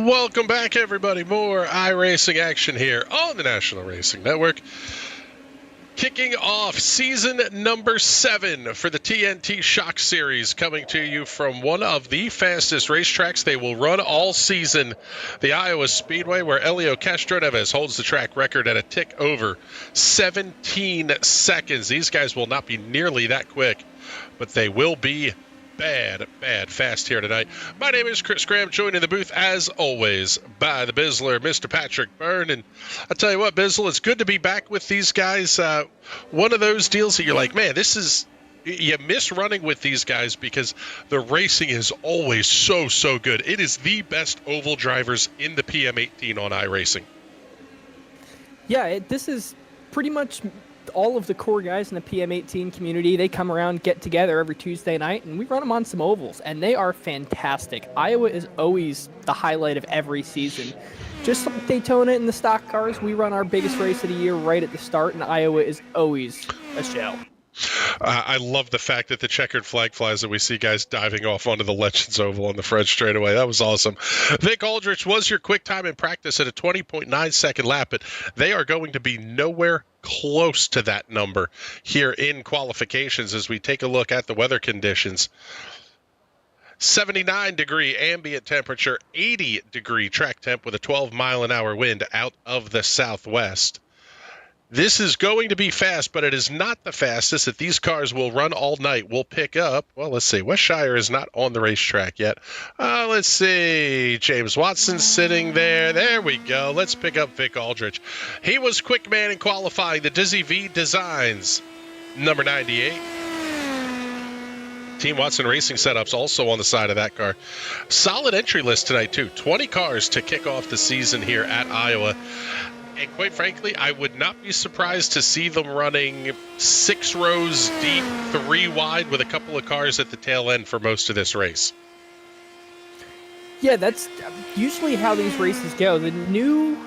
Welcome back, everybody. More iRacing action here on the National Racing Network. Kicking off season number 7 for the TNT Shock Series, coming to you from one of the fastest racetracks they will run all season, the Iowa Speedway, where Helio Castroneves holds the track record at a tick over 17 seconds. These guys will not be nearly that quick, but they will be bad fast here tonight. My name is Chris Graham, joined in the booth as always by the Bizzler, Mr. Patrick Byrne. And I'll tell you what, Bizzle, it's good to be back with these guys. One of those deals that you're like, man, you miss running with these guys because the racing is always so good. It is the best oval drivers in the PM18 on iRacing. Yeah, this is pretty much all of the core guys in the PM18 community. They come around, get together every Tuesday night, and we run them on some ovals, and they are fantastic. Iowa is always the highlight of every season. Just like Daytona in the stock cars, we run our biggest race of the year right at the start, and Iowa is always a show. I love the fact that the checkered flag flies and we see guys diving off onto the Legends Oval on the Fred straightaway. That was awesome. Vic Aldrich was your quick time in practice at a 20.9 second lap, but they are going to be nowhere close to that number here in qualifications as we take a look at the weather conditions. 79-degree ambient temperature, 80-degree track temp with a 12-mile-an-hour wind out of the southwest. This is going to be fast, but it is not the fastest that these cars will run all night. We'll pick up, well, let's see. Westshire is not on the racetrack yet. Let's see. James Watson sitting there. There we go. Let's pick up Vic Aldrich. He was quick man in qualifying. The Dizzy V Designs, number 98. Team Watson Racing setups also on the side of that car. Solid entry list tonight, too. 20 cars to kick off the season here at Iowa. And quite frankly, I would not be surprised to see them running 6 rows deep, 3 wide, with a couple of cars at the tail end for most of this race. Yeah, that's usually how these races go. The new,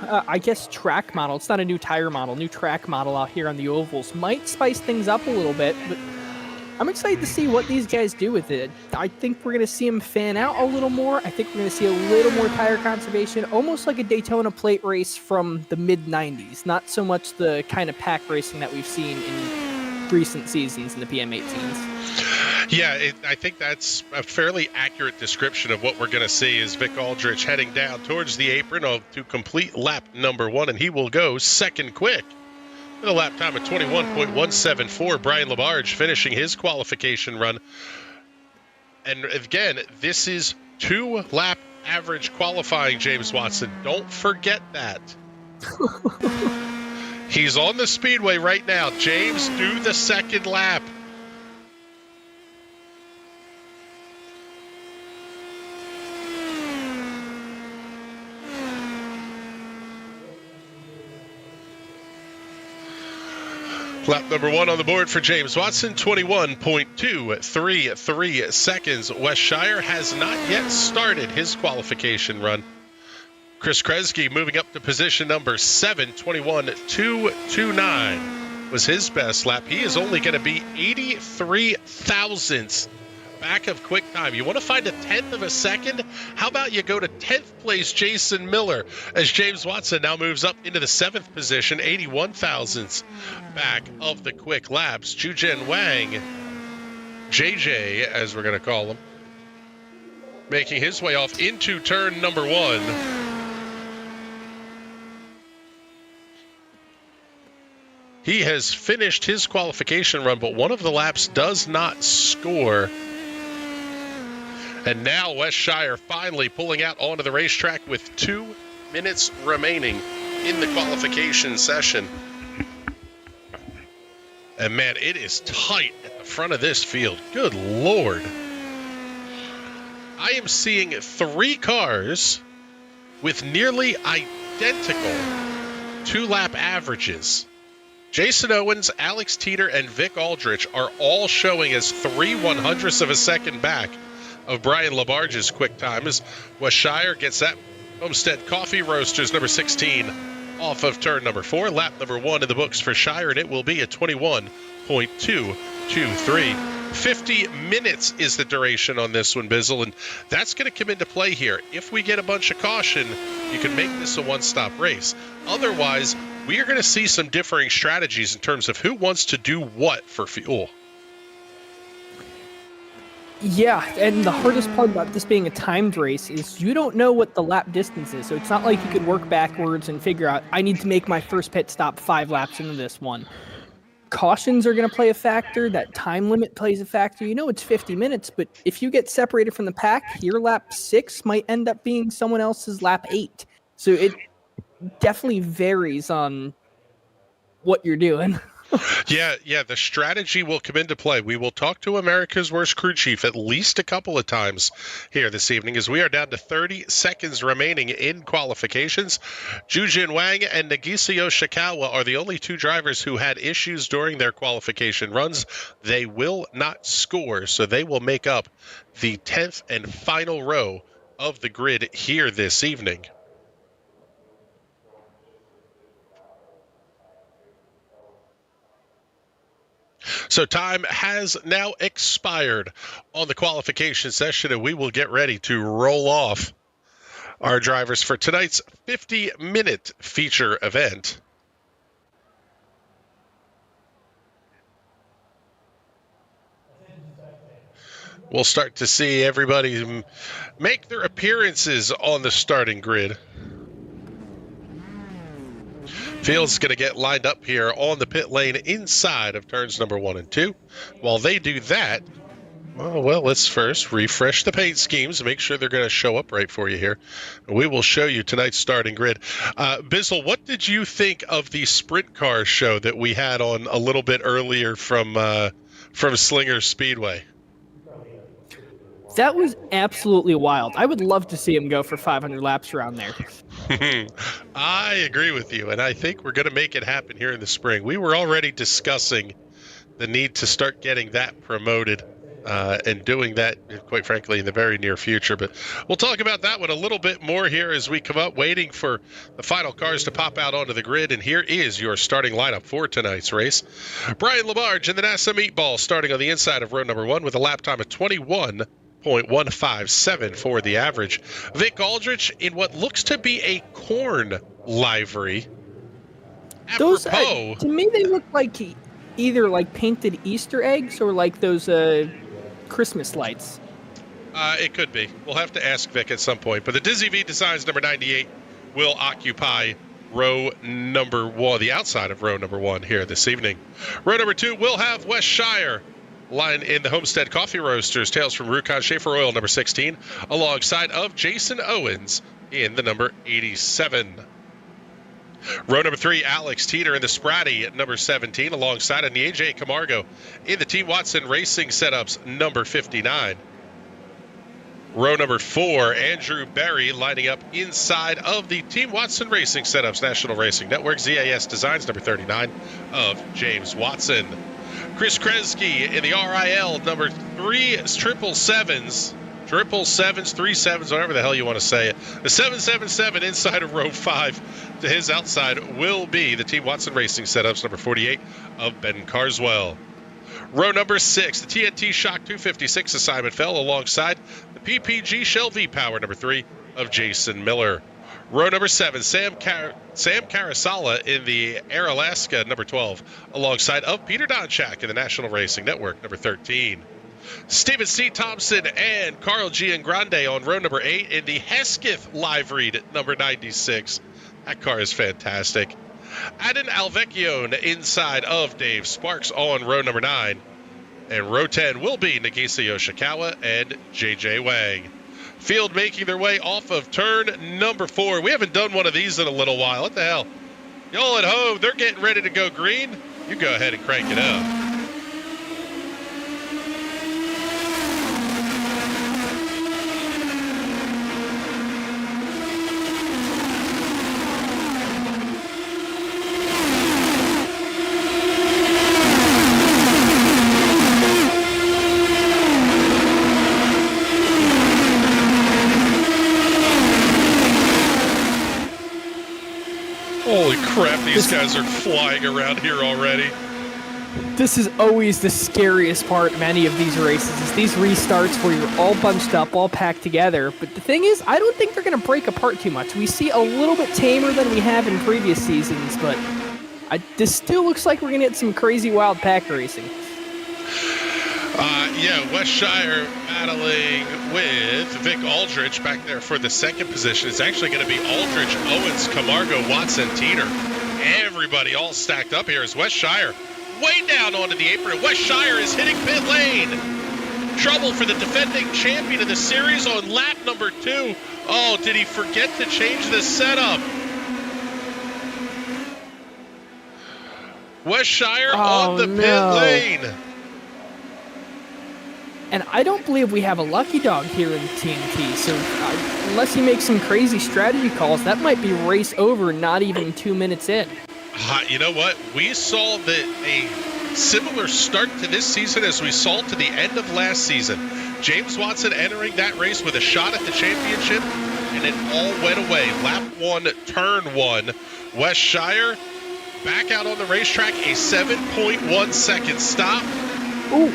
track model, it's not a new tire model, new track model out here on the ovals might spice things up a little bit, but I'm excited to see what these guys do with it. I think we're going to see them fan out a little more. I think we're going to see a little more tire conservation, almost like a Daytona plate race from the mid-90s. Not so much the kind of pack racing that we've seen in recent seasons in the PM18s. Yeah, I think that's a fairly accurate description of what we're going to see is Vic Aldrich heading down towards the apron to complete lap number 1, and he will go second quick. With a lap time of 21.174, Brian Labarge finishing his qualification run. And again, this is 2-lap average qualifying, James Watson. Don't forget that. He's on the speedway right now. James, do the second lap. Lap number 1 on the board for James Watson, 21.233 seconds. Westshire has not yet started his qualification run. Chris Kresge moving up to position number 7, 21.229 was his best lap. He is only going to be 83 thousandths back of quick time. You want to find a tenth of a second? How about you go to 10th place Jason Miller as James Watson now moves up into the 7th position, 81 thousandths back of the quick laps. Zhujian Wang, JJ as we're going to call him, making his way off into turn number 1. He has finished his qualification run, but one of the laps does not score. And now Westshire finally pulling out onto the racetrack with 2 minutes remaining in the qualification session. And man, it is tight at the front of this field. Good Lord. I am seeing 3 cars with nearly identical 2-lap averages. Jason Owens, Alex Teeter, and Vic Aldrich are all showing as 3/100ths of a second back of Brian Labarge's quick time as Westshire gets that Homestead Coffee Roasters number 16 off of turn number 4. Lap number 1 in the books for Shire, and it will be a 21.223 50 minutes is the duration on this one, Bizzle, and that's going to come into play here. If we get a bunch of caution, you can make this a one-stop race. Otherwise, we are going to see some differing strategies in terms of who wants to do what for fuel. Yeah, and the hardest part about this being a timed race is you don't know what the lap distance is. So it's not like you could work backwards and figure out, I need to make my first pit stop 5 laps into this one. Cautions are going to play a factor. That time limit plays a factor. You know it's 50 minutes, but if you get separated from the pack, your lap 6 might end up being someone else's lap 8. So it definitely varies on what you're doing. Yeah, the strategy will come into play. We will talk to America's Worst Crew Chief at least a couple of times here this evening, as we are down to 30 seconds remaining in qualifications. Jujin Wang and Nagisa Yoshikawa are the only 2 drivers who had issues during their qualification runs. They will not score, so they will make up the 10th and final row of the grid here this evening. So time has now expired on the qualification session, and we will get ready to roll off our drivers for tonight's 50-minute feature event. We'll start to see everybody make their appearances on the starting grid. Field's going to get lined up here on the pit lane inside of turns number 1 and 2. While they do that, well, let's first refresh the paint schemes, make sure they're going to show up right for you here. We will show you tonight's starting grid. Bizzle, what did you think of the sprint car show that we had on a little bit earlier from Slinger Speedway? That was absolutely wild. I would love to see him go for 500 laps around there. I agree with you, and I think we're going to make it happen here in the spring. We were already discussing the need to start getting that promoted and doing that, quite frankly, in the very near future. But we'll talk about that one a little bit more here as we come up, waiting for the final cars to pop out onto the grid. And here is your starting lineup for tonight's race. Brian Labarge in the NASA Meatball starting on the inside of row number 1 with a lap time of 21.157 for the average. Vic Aldrich in what looks to be a corn livery. Those, to me, they look like either like painted Easter eggs or like those Christmas lights. It could be. We'll have to ask Vic at some point. But the Dizzy V Designs number 98 will occupy row number 1, the outside of row number 1 here this evening. Row number 2 will have West Shire line in the Homestead Coffee Roasters, Tales from Rukon Schaefer Oil number 16, alongside of Jason Owens in the number 87. Row number 3, Alex Teeter in the Spratty at number 17, alongside of AJ Camargo in the Team Watson Racing Setups number 59. Row number 4, Andrew Berry lining up inside of the Team Watson Racing Setups National Racing Network ZAS Designs number 39 of James Watson. Chris Kresge in the RIL number 3 777s, 37s, whatever the hell you want to say it. The 777 inside of row 5 to his outside will be the Team Watson Racing Setups number 48 of Ben Carswell. Row number 6, the TNT Shock 256 assignment fell alongside the PPG Shell V-Power number 3 of Jason Miller. Row number 7, Sam Karasala in the Air Alaska number 12, alongside of Peter Donchak in the National Racing Network number 13. Stephen C. Thompson and Carl Giangrande on row number 8 in the Hesketh liveried number 96. That car is fantastic. Adin Alvecchione inside of Dave Sparks on row number 9. And row 10 will be Nagisa Yoshikawa and JJ Wang. Field making their way off of turn number 4. We haven't done one of these in a little while. What the hell? Y'all at home, they're getting ready to go green. You go ahead and crank it up. Holy crap, these guys are flying around here already. This is always the scariest part of any of these races, is these restarts where you're all bunched up, all packed together. But the thing is, I don't think they're going to break apart too much. We see a little bit tamer than we have in previous seasons, but this still looks like we're going to get some crazy wild pack racing. Yeah, Westshire battling with Vic Aldrich back there for the second position. It's actually going to be Aldrich, Owens, Camargo, Watson, Teeter. Everybody all stacked up here as Westshire way down onto the apron. Westshire is hitting pit lane. Trouble for the defending champion of the series on lap number 2. Oh, did he forget to change the setup? Westshire on the pit lane. And I don't believe we have a lucky dog here in TNT, so unless he makes some crazy strategy calls, that might be race over not even 2 minutes in. You know what? We saw a similar start to this season as we saw to the end of last season. James Watson entering that race with a shot at the championship, and it all went away. Lap 1, turn 1. Westshire back out on the racetrack, a 7.1 second stop. Ooh.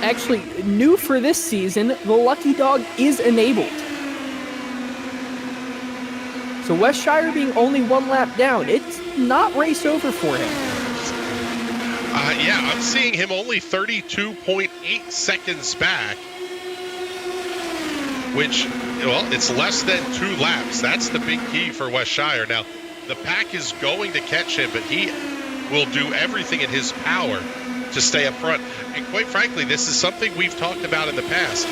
Actually, new for this season, the lucky dog is enabled. So Westshire being only 1 lap down, it's not race over for him. Yeah, I'm seeing him only 32.8 seconds back, which, well, it's less than 2 laps. That's the big key for Westshire. Now, the pack is going to catch him, but he will do everything in his power to stay up front. And quite frankly, this is something we've talked about in the past.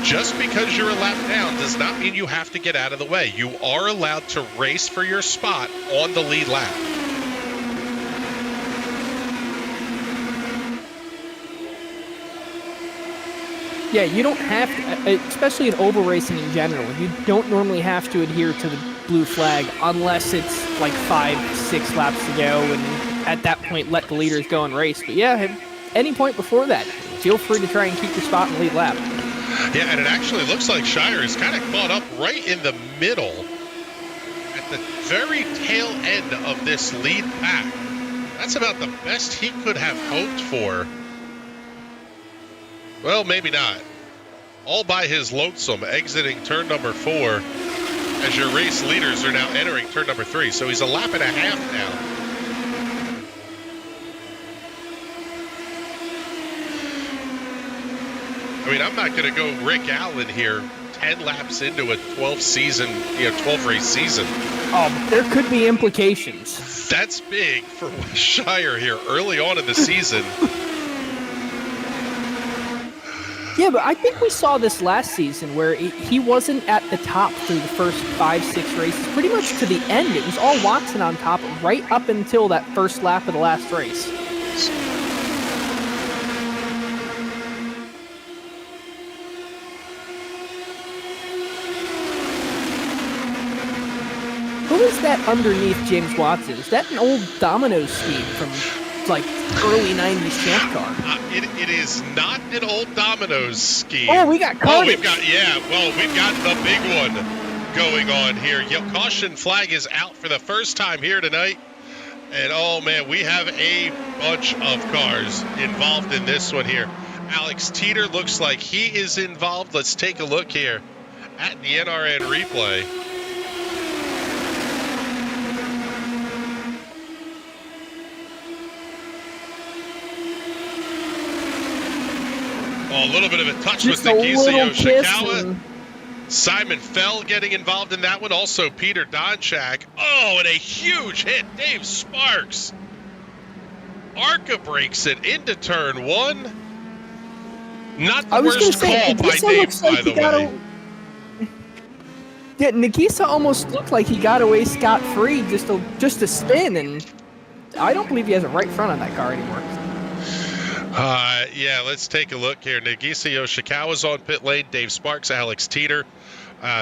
Just because you're a lap down does not mean you have to get out of the way. You are allowed to race for your spot on the lead lap. Yeah, you don't have to, especially in oval racing in general, you don't normally have to adhere to the blue flag unless it's like 5-6 laps to go, and at that point let the leaders go and race. But yeah, at any point before that, feel free to try and keep your spot in the lead lap. Yeah, and it actually looks like Shire is kind of caught up right in the middle at the very tail end of this lead pack. That's about the best he could have hoped for. Well, maybe not. All by his lonesome, exiting turn number 4 as your race leaders are now entering turn number 3. So he's a lap and a half now. I mean, I'm not going to go Rick Allen here 10 laps into a 12 race season. There could be implications. That's big for Shire here early on in the season. Yeah, but I think we saw this last season where he wasn't at the top through the first 5-6 races. Pretty much to the end, it was all Watson on top right up until that first lap of the last race. Who is that underneath James Watson? Is that an old Domino's scheme from like early 90s champ car? It is not an old Domino's scheme. Oh, we got carnage. We've got the big one going on here. Caution flag is out for the first time here tonight. And oh man, we have a bunch of cars involved in this one here. Alex Teeter looks like he is involved. Let's take a look here at the NRN replay. Oh, a little bit of a touch with Nagisa Yoshikawa. Simon Fell getting involved in that one. Also, Peter Donchak. Oh, and a huge hit. Dave Sparks. Arca breaks it into turn 1. Not the worst call by Dave, by the way. Yeah, Nagisa almost looked like he got away scot-free just to spin, and I don't believe he has a right front on that car anymore. Yeah, let's take a look here. Nagisa Yoshikawa's on pit lane. Dave Sparks, Alex Teeter,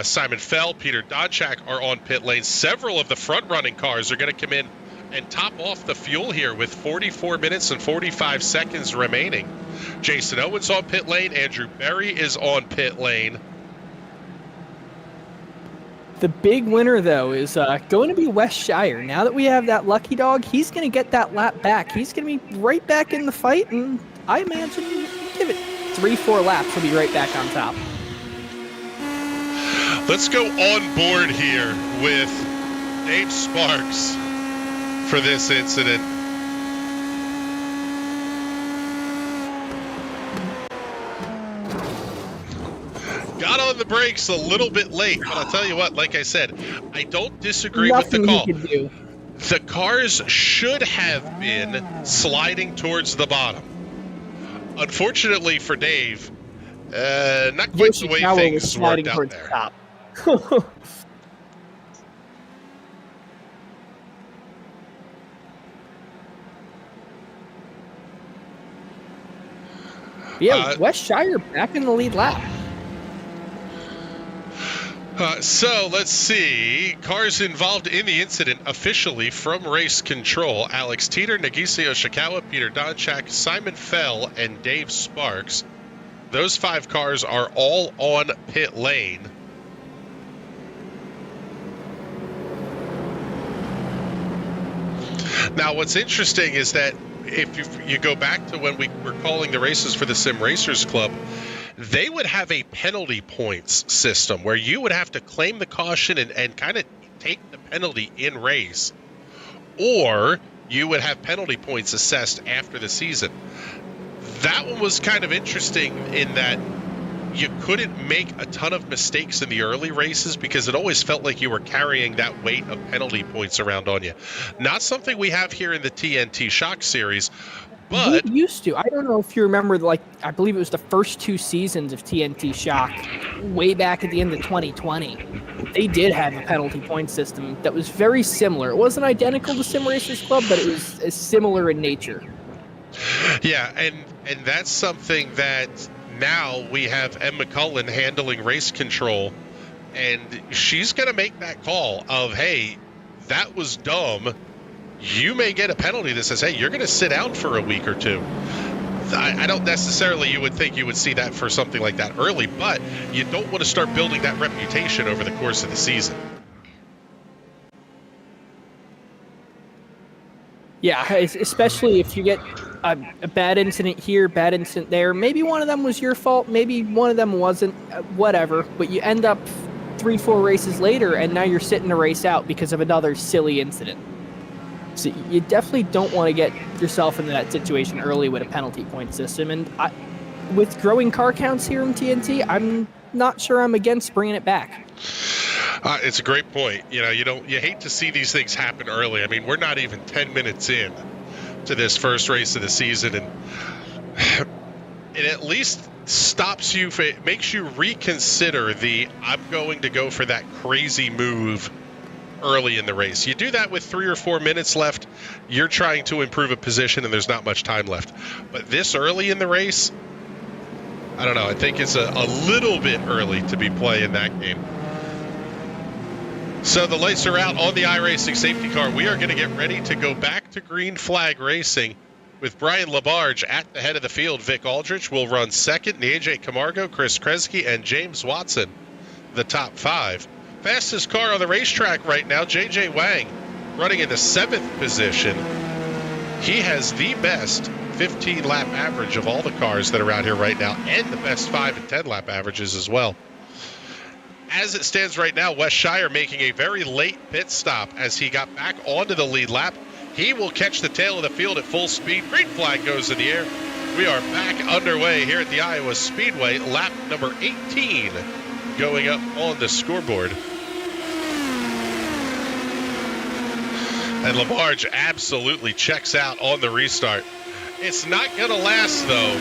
Simon Fell, Peter Donchak are on pit lane. Several of the front-running cars are going to come in and top off the fuel here with 44 minutes and 45 seconds remaining. Jason Owens on pit lane. Andrew Berry is on pit lane. The big winner, though, is going to be Wes Shire. Now that we have that lucky dog, he's going to get that lap back. He's going to be right back in the fight, and I imagine give it 3-4 laps, he'll be right back on top. Let's go on board here with Dave Sparks for this incident. Got on the brakes a little bit late, but I'll tell you what, like I said, I don't disagree with the call. The cars should have been sliding towards the bottom. Unfortunately for Dave, not quite the way things worked out there. Yeah, Wes Shire back in the lead lap. So let's see. Cars involved in the incident officially from race control: Alex Teeter, Nagisa Yoshikawa, Peter Donchak, Simon Fell, and Dave Sparks. Those 5 cars are all on pit lane. Now, what's interesting is that if you go back to when we were calling the races for the Sim Racers Club, they would have a penalty points system where you would have to claim the caution and kind of take the penalty in race, or you would have penalty points assessed after the season. That one was kind of interesting in that you couldn't make a ton of mistakes in the early races because it always felt like you were carrying that weight of penalty points around on you. Not something we have here in the TNT Shock series, but we used to. I don't know if you remember, like, I believe it was the first 2 seasons of TNT Shock, way back at the end of 2020. They did have a penalty point system that was very similar. It wasn't identical to Sim Racers Club, but it was similar in nature. Yeah, and that's something that now we have Em McCullen handling race control, and she's going to make that call of, hey, that was dumb. You may get a penalty that says, hey, you're going to sit down for a week or 2. I don't necessarily, you would think you would see that for something like that early, but you don't want to start building that reputation over the course of the season. Yeah, especially if you get a bad incident here, bad incident there. Maybe one of them was your fault, maybe one of them wasn't, whatever. But you end up 3-4 races later, and now you're sitting a race out because of another silly incident. So you definitely don't want to get yourself into that situation early with a penalty point system. And with growing car counts here in TNT, I'm not sure I'm against bringing it back. It's a great point. You hate to see these things happen early. I mean, we're not even 10 minutes in to this first race of the season, and it at least stops you. It makes you reconsider I'm going to go for that crazy move early in the race. You do that with 3 or 4 minutes left, you're trying to improve a position and there's not much time left. But this early in the race, I don't know. I think it's a little bit early to be playing that game. So the lights are out on the iRacing safety car. We are going to get ready to go back to green flag racing with Brian Labarge at the head of the field. Vic Aldrich will run second. AJ Camargo, Chris Kresge, and James Watson, the top 5. Fastest car on the racetrack right now, JJ Wang, running in the 7th position. He has the best 15-lap average of all the cars that are out here right now, and the best 5 and 10-lap averages as well. As it stands right now, Wes Shire making a very late pit stop as he got back onto the lead lap. He will catch the tail of the field at full speed. Green flag goes in the air. We are back underway here at the Iowa Speedway. Lap number 18 going up on the scoreboard. And Labarge absolutely checks out on the restart. It's not going to last, though.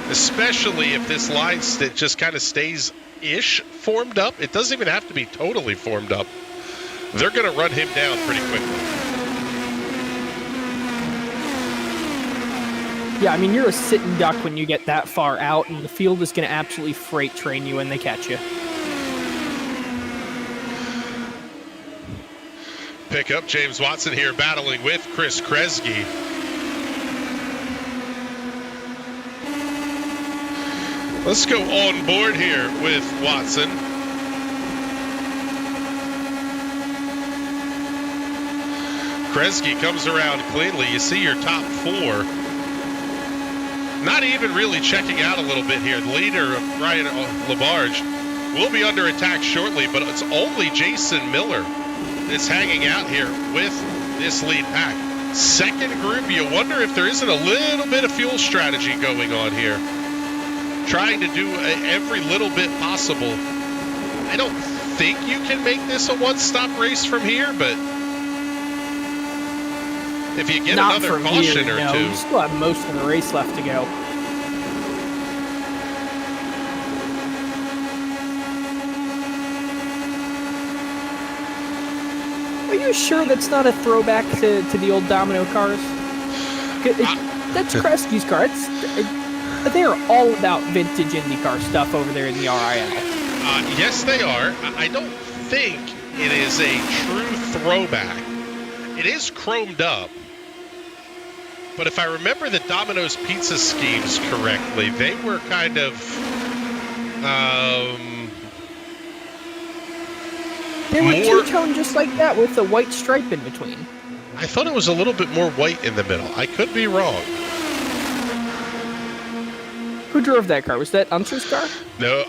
Especially if this line just kind of stays-ish formed up. It doesn't even have to be totally formed up. They're going to run him down pretty quickly. Yeah, I mean, you're a sitting duck when you get that far out, and the field is going to absolutely freight train you when they catch you. Pick up James Watson here battling with Chris Kresge. Let's go on board here with Watson. Kresge comes around cleanly. You see your top four. Not even really checking out a little bit here. The leader, Brian Labarge, will be under attack shortly, but it's only Jason Miller that's hanging out here with this lead pack. Second group, you wonder if there isn't a little bit of fuel strategy going on here. Trying to do every little bit possible. I don't think you can make this a one-stop race from here, but if you get Not another from caution here, or no. two. You still have most of the race left to go. Are you sure that's not a throwback to the old Domino cars? That's Kresge's car. They are all about vintage IndyCar stuff over there in the RIL. Yes, they are. I don't think it is a true throwback. It is chromed up. But if I remember the Domino's pizza schemes correctly, they were kind of... they were two-tone just like that with the white stripe in between. I thought it was a little bit more white in the middle. I could be wrong. Who drove that car? Was that Unser's car? No,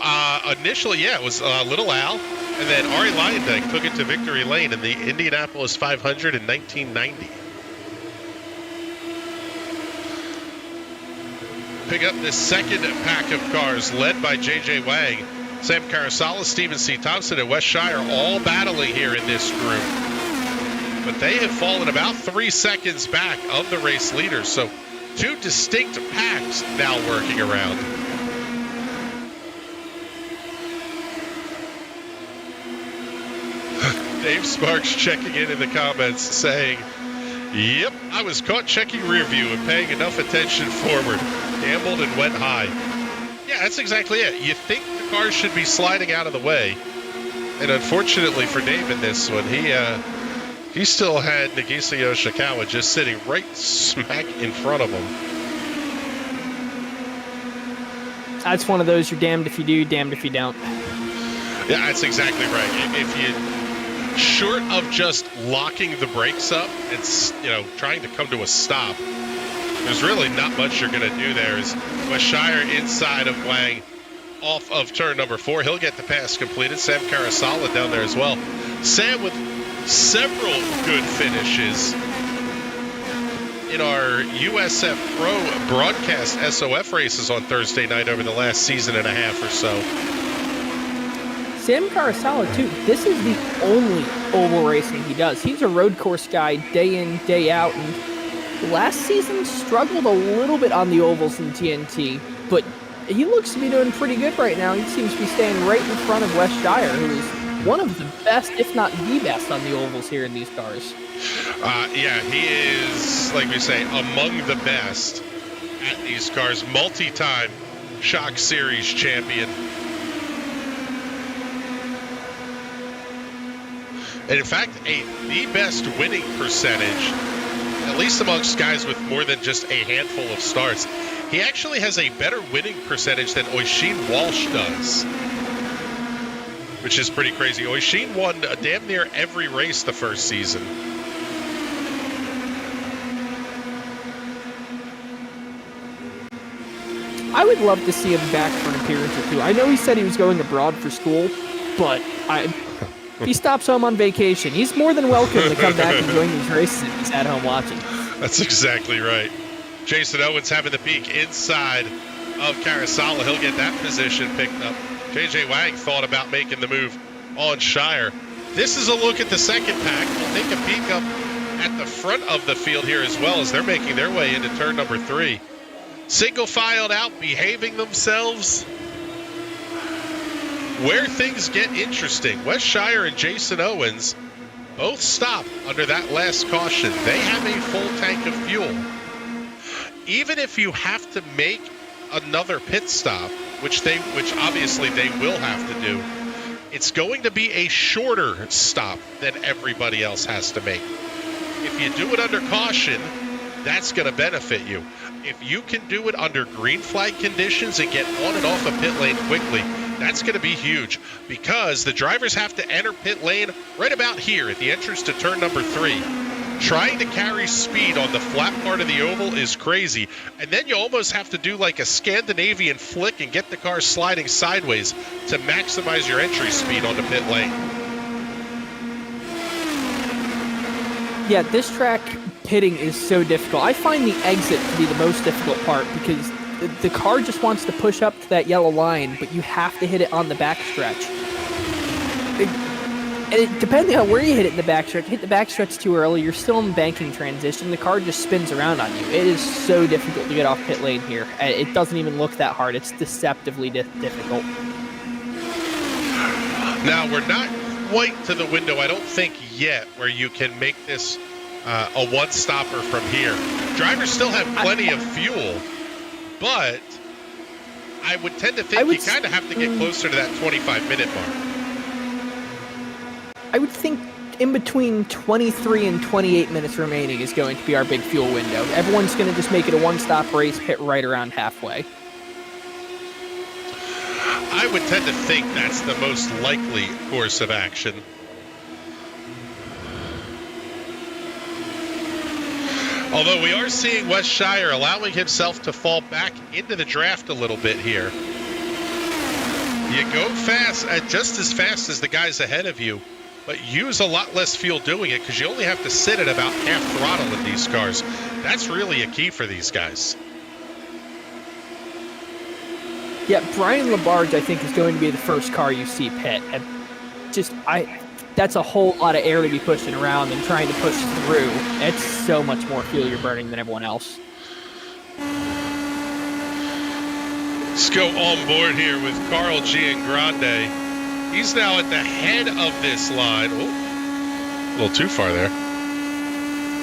initially, yeah, it was Little Al. And then Ari Leyendyk took it to Victory Lane in the Indianapolis 500 in 1990. Pick up this second pack of cars led by J.J. Wang, Sam Carasala, Stephen C. Thompson, and Wes Shire all battling here in this group. But they have fallen about 3 seconds back of the race leaders. So two distinct packs now working around. Dave Sparks checking in the comments saying, yep, I was caught checking rear view and paying enough attention forward. Gambled and went high. Yeah, that's exactly it. You think the cars should be sliding out of the way. And unfortunately for Dave in this one, he still had Nagisa Yoshikawa just sitting right smack in front of him. That's one of those you're damned if you do, damned if you don't. Yeah, that's exactly right. If you, short of just locking the brakes up and, trying to come to a stop, there's really not much you're going to do there. As Wes Shire inside of Wang off of turn number 4. He'll get the pass completed. Sam Carasala down there as well. Sam with several good finishes in our USF Pro broadcast SOF races on Thursday night over the last season and a half or so. Sam Carasala, too. This is the only oval racing he does. He's a road course guy day in, day out, and last season struggled a little bit on the ovals in TNT, but he looks to be doing pretty good right now. He seems to be staying right in front of Wes Shire, who is one of the best, if not the best, on the ovals here in these cars. Yeah, he is, like we say, among the best at these cars. Multi-time Shock Series champion. And in fact, the best winning percentage, at least amongst guys with more than just a handful of starts. He actually has a better winning percentage than Oisin Walsh does, which is pretty crazy. Oisin won damn near every race the first season. I would love to see him back for an appearance or two. I know he said he was going abroad for school, but if he stops home on vacation, he's more than welcome to come back and join these races if he's at home watching. That's exactly right. Jason Owens having the peak inside of Carasala. He'll get that position picked up. J.J. Wang thought about making the move on Shire. This is a look at the second pack. We'll take a peek up at the front of the field here as well as they're making their way into turn number 3. Single filed out, behaving themselves. Where things get interesting, Wes Shire and Jason Owens both stop under that last caution. They have a full tank of fuel. Even if you have to make another pit stop, which obviously they will have to do, it's going to be a shorter stop than everybody else has to make. If you do it under caution, that's going to benefit you. If you can do it under green flag conditions and get on and off a pit lane quickly, that's going to be huge because the drivers have to enter pit lane right about here at the entrance to turn number 3. trying to carry speed on the flat part of the oval is crazy. And then you almost have to do like a Scandinavian flick and get the car sliding sideways to maximize your entry speed on the pit lane. Yeah, this track pitting is so difficult. I find the exit to be the most difficult part because the car just wants to push up to that yellow line, but you have to hit it on the backstretch. Depending on where you hit it in the backstretch, hit the backstretch too early, you're still in banking transition, the car just spins around on you. It is so difficult to get off pit lane here. It doesn't even look that hard. It's deceptively difficult. Now, we're not quite to the window, I don't think yet, where you can make this a one-stopper from here. Drivers still have plenty of fuel, but I would tend to think you kind of have to get closer to that 25-minute mark. I would think in between 23 and 28 minutes remaining is going to be our big fuel window. Everyone's going to just make it a one-stop race, hit right around halfway. I would tend to think that's the most likely course of action. Although we are seeing Wes Shire allowing himself to fall back into the draft a little bit here. You go fast, just as fast as the guys ahead of you, but use a lot less fuel doing it because you only have to sit at about half throttle in these cars. That's really a key for these guys. Yeah, Brian Labarge, I think, is going to be the first car you see pit. And that's a whole lot of air to be pushing around and trying to push through. It's so much more fuel you're burning than everyone else. Let's go on board here with Carl Giangrande. He's now at the head of this line. Oh, a little too far there.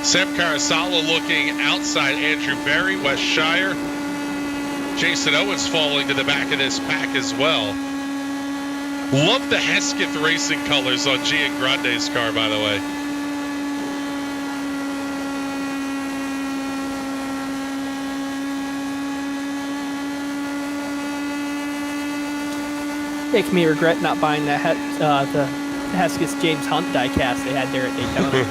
Sam Carasala looking outside Andrew Berry, Wes Shire. Jason Owens falling to the back of this pack as well. Love the Hesketh Racing colors on Giangrande's car, by the way. Makes me regret not buying the Hesketh James Hunt diecast they had there at Daytona.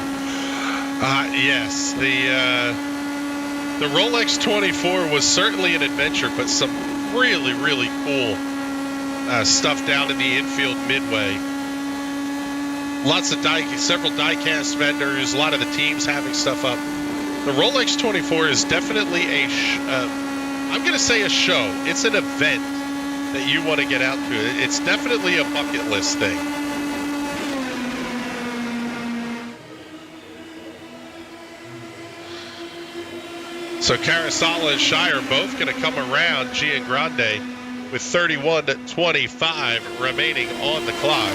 Yes, the Rolex 24 was certainly an adventure, but some really, really cool stuff down in the infield midway. Lots of several diecast vendors, a lot of the teams having stuff up. The Rolex 24 is definitely I'm going to say a show. It's an event that you want to get out to. It's definitely a bucket list thing. So Carasala and Shire both going to come around Giangrande with 31:25 remaining on the clock.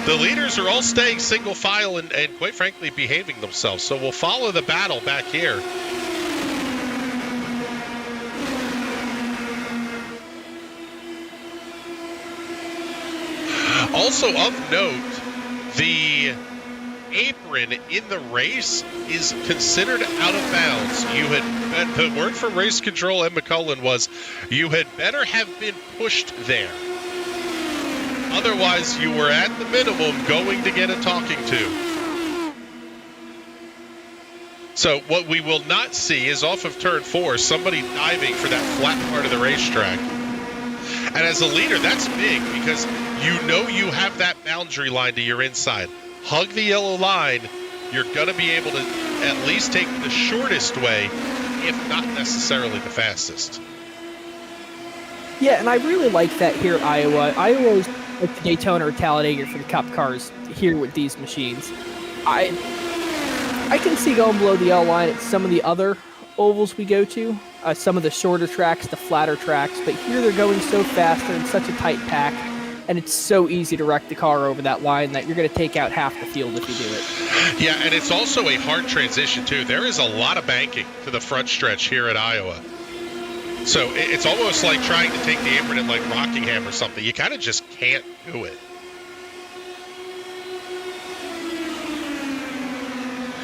The leaders are all staying single file and quite frankly behaving themselves. So we'll follow the battle back here. Also of note, the apron in the race is considered out of bounds. The word from race control and McCullen was, you had better have been pushed there. Otherwise, you were at the minimum going to get a talking to. So what we will not see is off of turn 4, somebody diving for that flat part of the racetrack. And as a leader, that's big because you know you have that boundary line to your inside. Hug the yellow line, you're going to be able to at least take the shortest way, if not necessarily the fastest. Yeah, and I really like that here at Iowa. Iowa's like the Daytona or Talladega for the Cup cars here with these machines. I can see going below the yellow line at some of the other ovals we go to, some of the shorter tracks, the flatter tracks, but here they're going so fast, they're in such a tight pack, and it's so easy to wreck the car over that line that you're going to take out half the field if you do it. Yeah, and it's also a hard transition, too. There is a lot of banking to the front stretch here at Iowa. So it's almost like trying to take the apron in like Rockingham or something. You kind of just can't do it.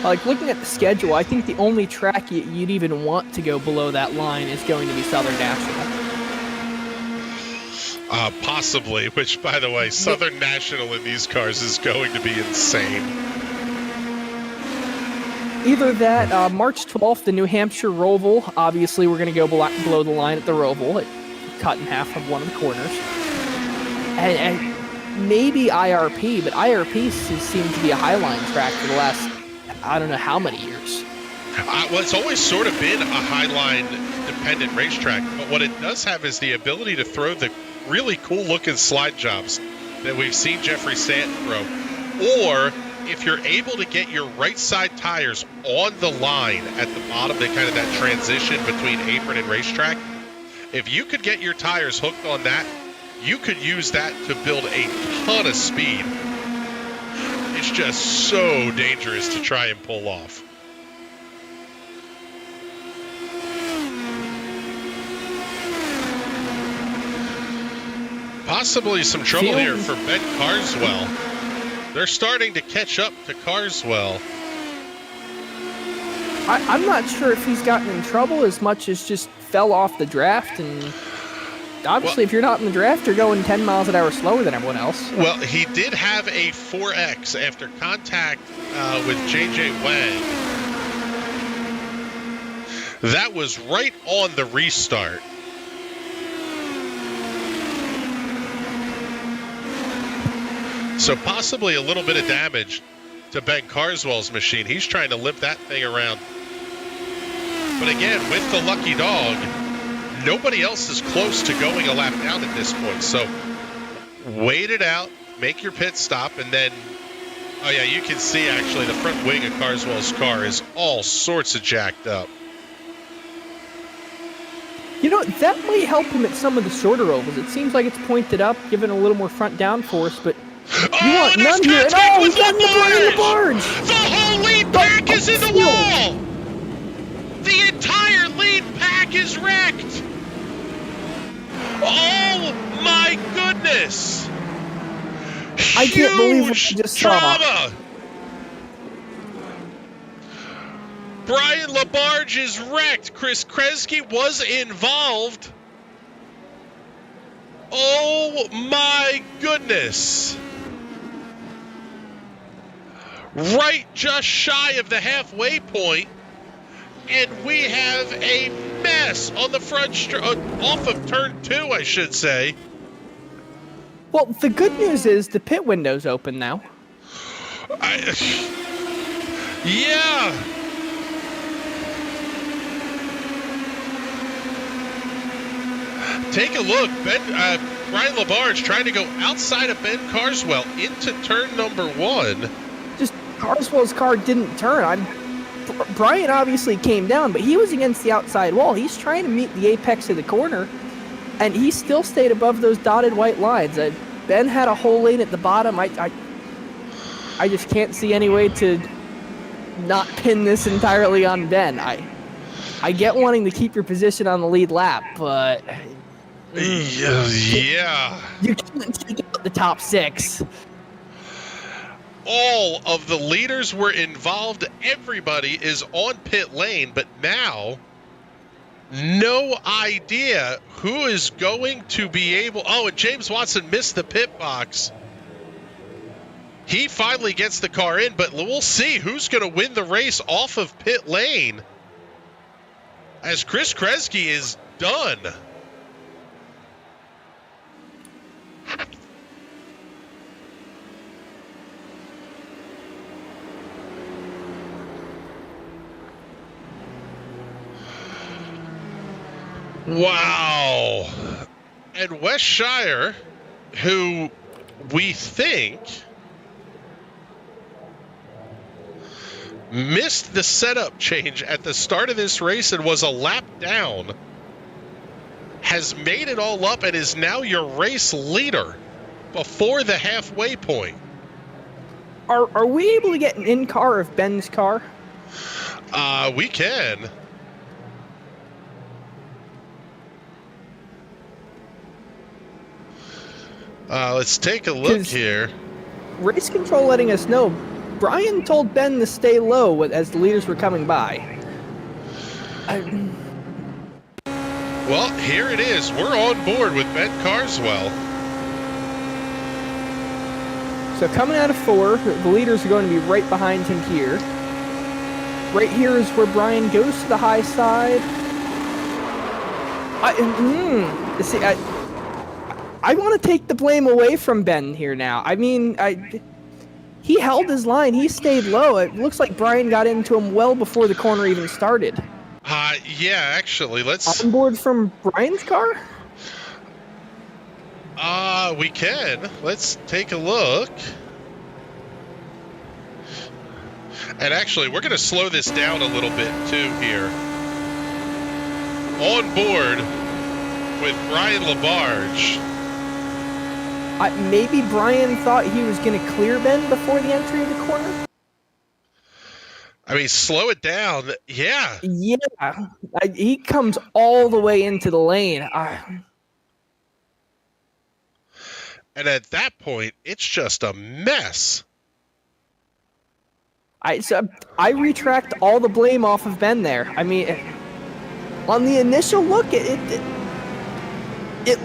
Like, looking at the schedule, I think the only track you'd even want to go below that line is going to be Southern National. Possibly, which, by the way, Southern National in these cars is going to be insane. Either that, March 12th, the New Hampshire Roval. Obviously, we're going to go below the line at the Roval. It cut in half from one of the corners. And maybe IRP, but IRP seemed to be a Highline track for the last, I don't know how many years. Well, it's always sort of been a Highline dependent racetrack, but what it does have is the ability to throw the really cool looking slide jobs that we've seen Jeffrey Stanton throw. Or if you're able to get your right side tires on the line at the bottom, that transition between apron and racetrack, if you could get your tires hooked on that, you could use that to build a ton of speed. It's just so dangerous to try and pull off. Possibly some trouble here for Ben Carswell. They're starting to catch up to Carswell. I'm not sure if he's gotten in trouble as much as just fell off the draft. And obviously, if you're not in the draft, you're going 10 miles an hour slower than everyone else. Well, he did have a 4X after contact with J.J. Wang. That was right on the restart. So possibly a little bit of damage to Ben Carswell's machine. He's trying to limp that thing around. But again, with the lucky dog, nobody else is close to going a lap down at this point. So wait it out, make your pit stop, and then, oh yeah, you can see actually the front wing of Carswell's car is all sorts of jacked up. You know, that might help him at some of the shorter ovals. It seems like it's pointed up, giving a little more front downforce, but you want none here. And he's got the barge! The whole lead pack is in the wall! The entire lead pack is wrecked! Oh my goodness! I can't believe what I just saw. Brian LaBarge is wrecked. Chris Kresge was involved. Oh my goodness. Right just shy of the halfway point, and we have a mess on the front off of turn 2, I should say. Well, the good news is the pit window's open now. Yeah. Take a look. Brian LaBarge trying to go outside of Ben Carswell into turn number 1. Just Carswell's car didn't turn. Brian obviously came down, but he was against the outside wall. He's trying to meet the apex of the corner, and he still stayed above those dotted white lines. Ben had a whole lane at the bottom. I just can't see any way to not pin this entirely on Ben. I get wanting to keep your position on the lead lap, but yeah, you can't take out the top 6. All of the leaders were involved. Everybody is on pit lane, but now no idea who is going to be able. Oh, and James Watson missed the pit box. He finally gets the car in, but we'll see who's going to win the race off of pit lane, as Chris Kresge is done. Wow. And Wes Shire, who we think missed the setup change at the start of this race and was a lap down, has made it all up and is now your race leader before the halfway point. Are we able to get an in-car of Ben's car? We can. Let's take a look here. Race control letting us know Brian told Ben to stay low as the leaders were coming by. Well, here it is. We're on board with Ben Carswell. So coming out of 4, the leaders are going to be right behind him here. Right here is where Brian goes to the high side. See, I want to take the blame away from Ben here now. I mean, he held his line. He stayed low. It looks like Brian got into him well before the corner even started. Yeah, actually, let's... On board from Brian's car? We can. Let's take a look. And actually, we're going to slow this down a little bit, too, here. On board with Brian LaBarge. Maybe Brian thought he was going to clear Ben before the entry of the corner? I mean, slow it down. Yeah. Yeah. He comes all the way into the lane. And at that point, it's just a mess. I retract all the blame off of Ben there. I mean, on the initial look, it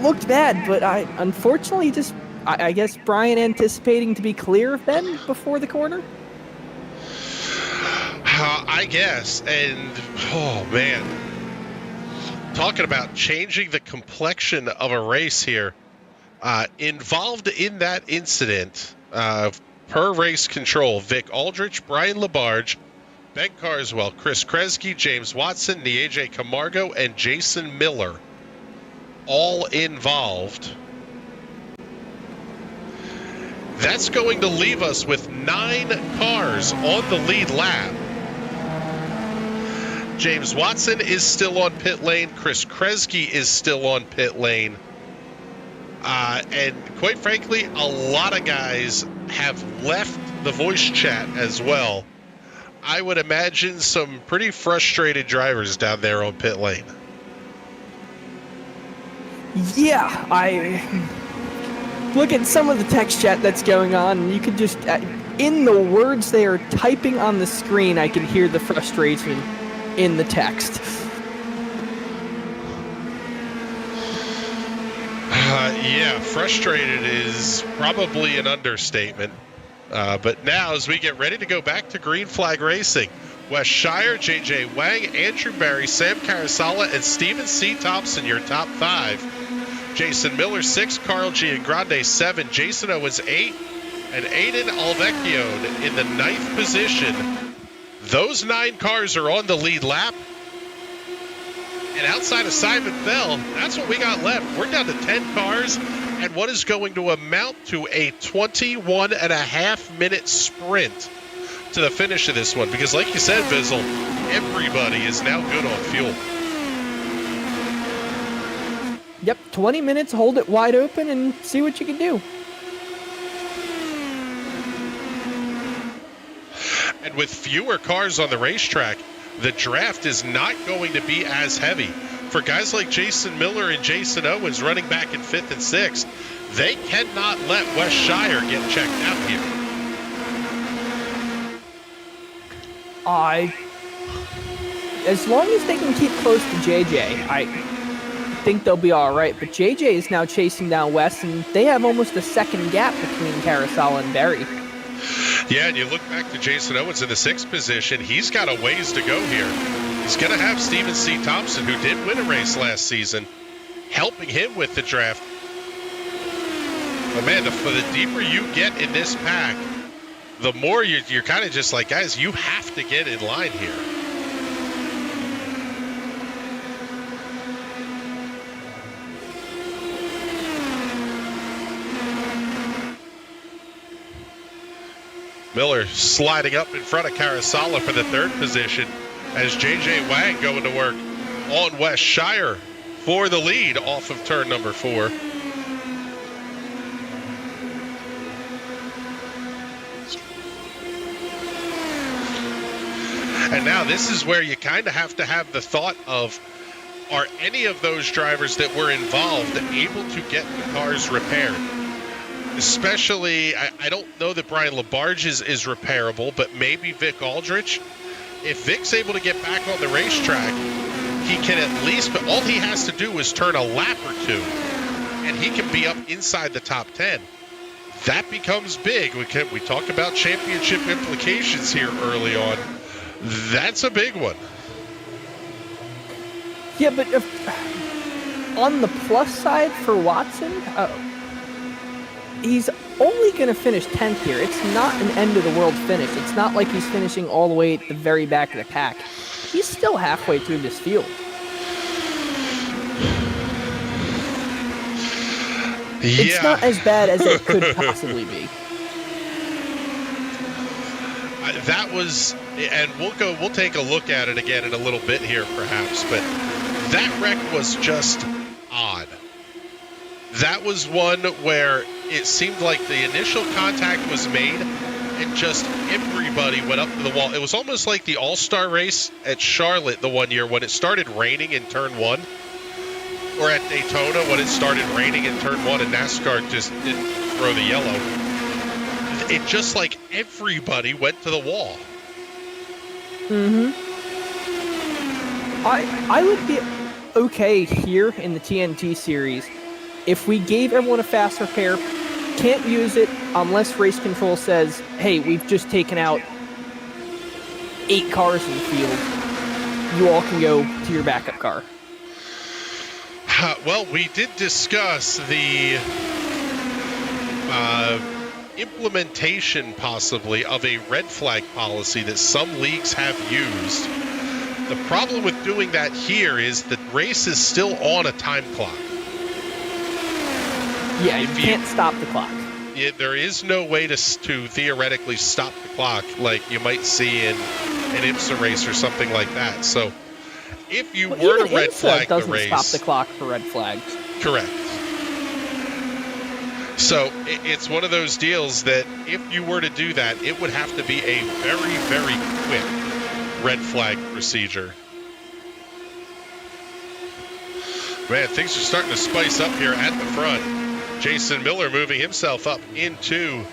looked bad, but unfortunately just, I guess Brian anticipating to be clear of Ben before the corner? I guess. And, oh, man. Talking about changing the complexion of a race here. Involved in that incident, per race control, Vic Aldrich, Brian LaBarge, Ben Carswell, Chris Kresge, James Watson, Nieje Camargo, and Jason Miller. All involved. That's going to leave us with 9 cars on the lead lap. James Watson is still on pit lane. Chris Kresge is still on pit lane. And quite frankly, a lot of guys have left the voice chat as well. I would imagine some pretty frustrated drivers down there on pit lane. Yeah, I look at some of the text chat that's going on, and you could just, in the words they are typing on the screen, I can hear the frustration in the text. Yeah, frustrated is probably an understatement. But now, as we get ready to go back to green flag racing, Wes Shire, J.J. Wang, Andrew Barry, Sam Carasala, and Stephen C. Thompson, your top 5. Jason Miller, 6. Carl Giangrande, 7. Jason Owens, 8. And Aiden Alvecchio in the 9th position. Those 9 cars are on the lead lap. And outside of Simon Bell, that's what we got left. We're down to 10 cars and what is going to amount to a 21.5-minute sprint to the finish of this one. Because like you said, Bizzle, everybody is now good on fuel. Yep, 20 minutes, hold it wide open and see what you can do. And with fewer cars on the racetrack, the draft is not going to be as heavy. For guys like Jason Miller and Jason Owens running back in 5th and 6th, they cannot let Wes Shire get checked out here. As long as they can keep close to JJ, I think they'll be all right. But JJ is now chasing down Wes, and they have almost a second gap between Carasala and Berry. Yeah, and you look back to Jason Owens in the 6th position. He's got a ways to go here. He's going to have Stephen C. Thompson, who did win a race last season, helping him with the draft. But man, the deeper you get in this pack, the more you're kind of just like, guys, you have to get in line here. Miller sliding up in front of Carasala for the 3rd position as J.J. Wang going to work on Wes Shire for the lead off of turn number 4. And now this is where you kind of have to have the thought of, are any of those drivers that were involved able to get the cars repaired? Especially, I don't know that Brian LaBarge is repairable, but maybe Vic Aldrich. If Vic's able to get back on the racetrack, he can at least, but all he has to do is turn a lap or 2, and he can be up inside the top 10. That becomes big. We talked about championship implications here early on. That's a big one. Yeah, but on the plus side for Watson, he's only going to finish 10th here. It's not an end-of-the-world finish. It's not like he's finishing all the way at the very back of the pack. He's still halfway through this field. Yeah. It's not as bad as it could possibly be. That was, and we'll take a look at it again in a little bit here perhaps, but that wreck was just odd. That was one where it seemed like the initial contact was made and just everybody went up to the wall. It was almost like the All-Star race at Charlotte the one year when it started raining in turn 1, or at Daytona when it started raining in turn 1 and NASCAR just didn't throw the yellow. It just like everybody went to the wall. I would be okay here in the TNT series if we gave everyone a fast repair. Can't use it unless race control says, hey, we've just taken out 8 cars in the field. You all can go to your backup car. Well, we did discuss the implementation possibly of a red flag policy that some leagues have used. The problem with doing that here is the race is still on a time clock. Yeah, you can't stop the clock. There is no way to theoretically stop the clock like you might see in an IMSA race or something like that. So if you were to red flag the race, doesn't stop the clock for red flags. Correct. So it's one of those deals that if you were to do that, it would have to be a very, very quick red flag procedure. Man, things are starting to spice up here at the front. Jason Miller moving himself up into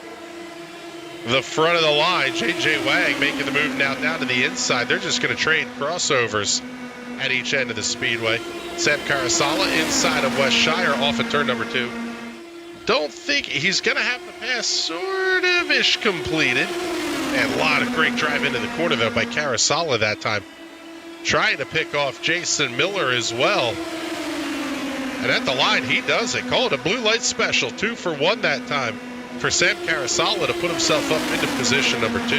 the front of the line. J.J. Wang making the move now down to the inside. They're just going to trade crossovers at each end of the speedway. Sam Carasala inside of West Shire off at turn number 2. Don't think he's going to have the pass sort of-ish completed. And a lot of great drive into the corner, though, by Carasala that time. Trying to pick off Jason Miller as well. And at the line, he does it. Call it a blue light special. 2 for 1 that time for Sam Carasala to put himself up into position number 2.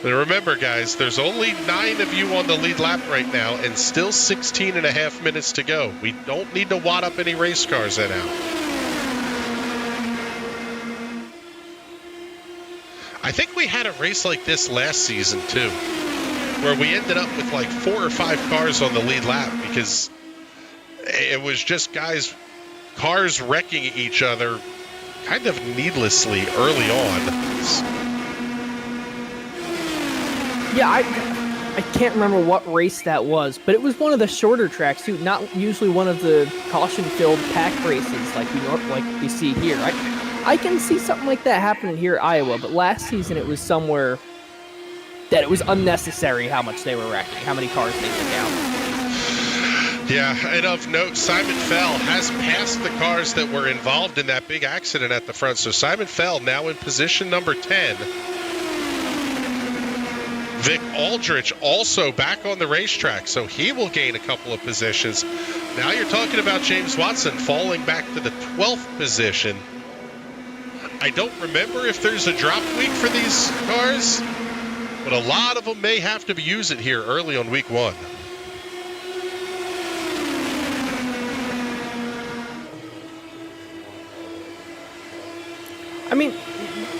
And remember, guys, there's only 9 of you on the lead lap right now and still 16 and a half minutes to go. We don't need to wad up any race cars in out. I think we had a race like this last season, too, where we ended up with like 4 or 5 cars on the lead lap because it was just cars wrecking each other kind of needlessly early on. Yeah, I can't remember what race that was, but it was one of the shorter tracks too. Not usually one of the caution-filled pack races like we see here. I can see something like that happening here at Iowa, but last season it was somewhere that it was unnecessary how much they were wrecking, how many cars they took out. Yeah, and of note, Simon Fell has passed the cars that were involved in that big accident at the front. So Simon Fell now in position number 10. Vic Aldrich also back on the racetrack, so he will gain a couple of positions. Now you're talking about James Watson falling back to the 12th position. I don't remember if there's a drop week for these cars, but a lot of them may have to use it here early on week 1. I mean,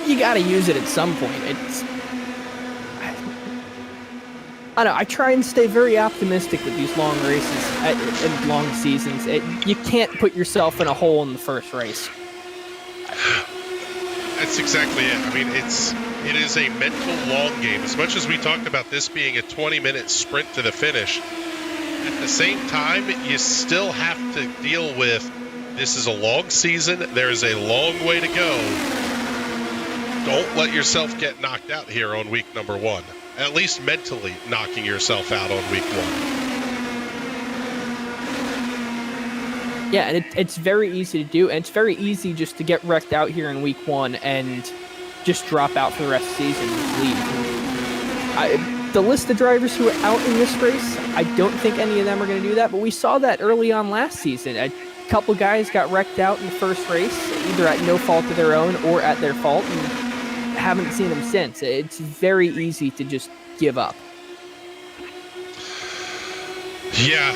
you got to use it at some point. I don't know. I try and stay very optimistic with these long races and long seasons. You can't put yourself in a hole in the first race. That's exactly it. I mean, it is a mental long game. As much as we talked about this being a 20-minute sprint to the finish, at the same time, you still have to deal with this is a long season. There's a long way to go. Don't let yourself get knocked out here on week number 1. At least mentally knocking yourself out on week 1. Yeah, and it's very easy to do, and it's very easy just to get wrecked out here in week 1 and just drop out for the rest of the season and leave. The list of drivers who are out in this race, I don't think any of them are going to do that, but we saw that early on last season. A couple guys got wrecked out in the first race, either at no fault of their own or at their fault, and haven't seen them since. It's very easy to just give up. Yeah,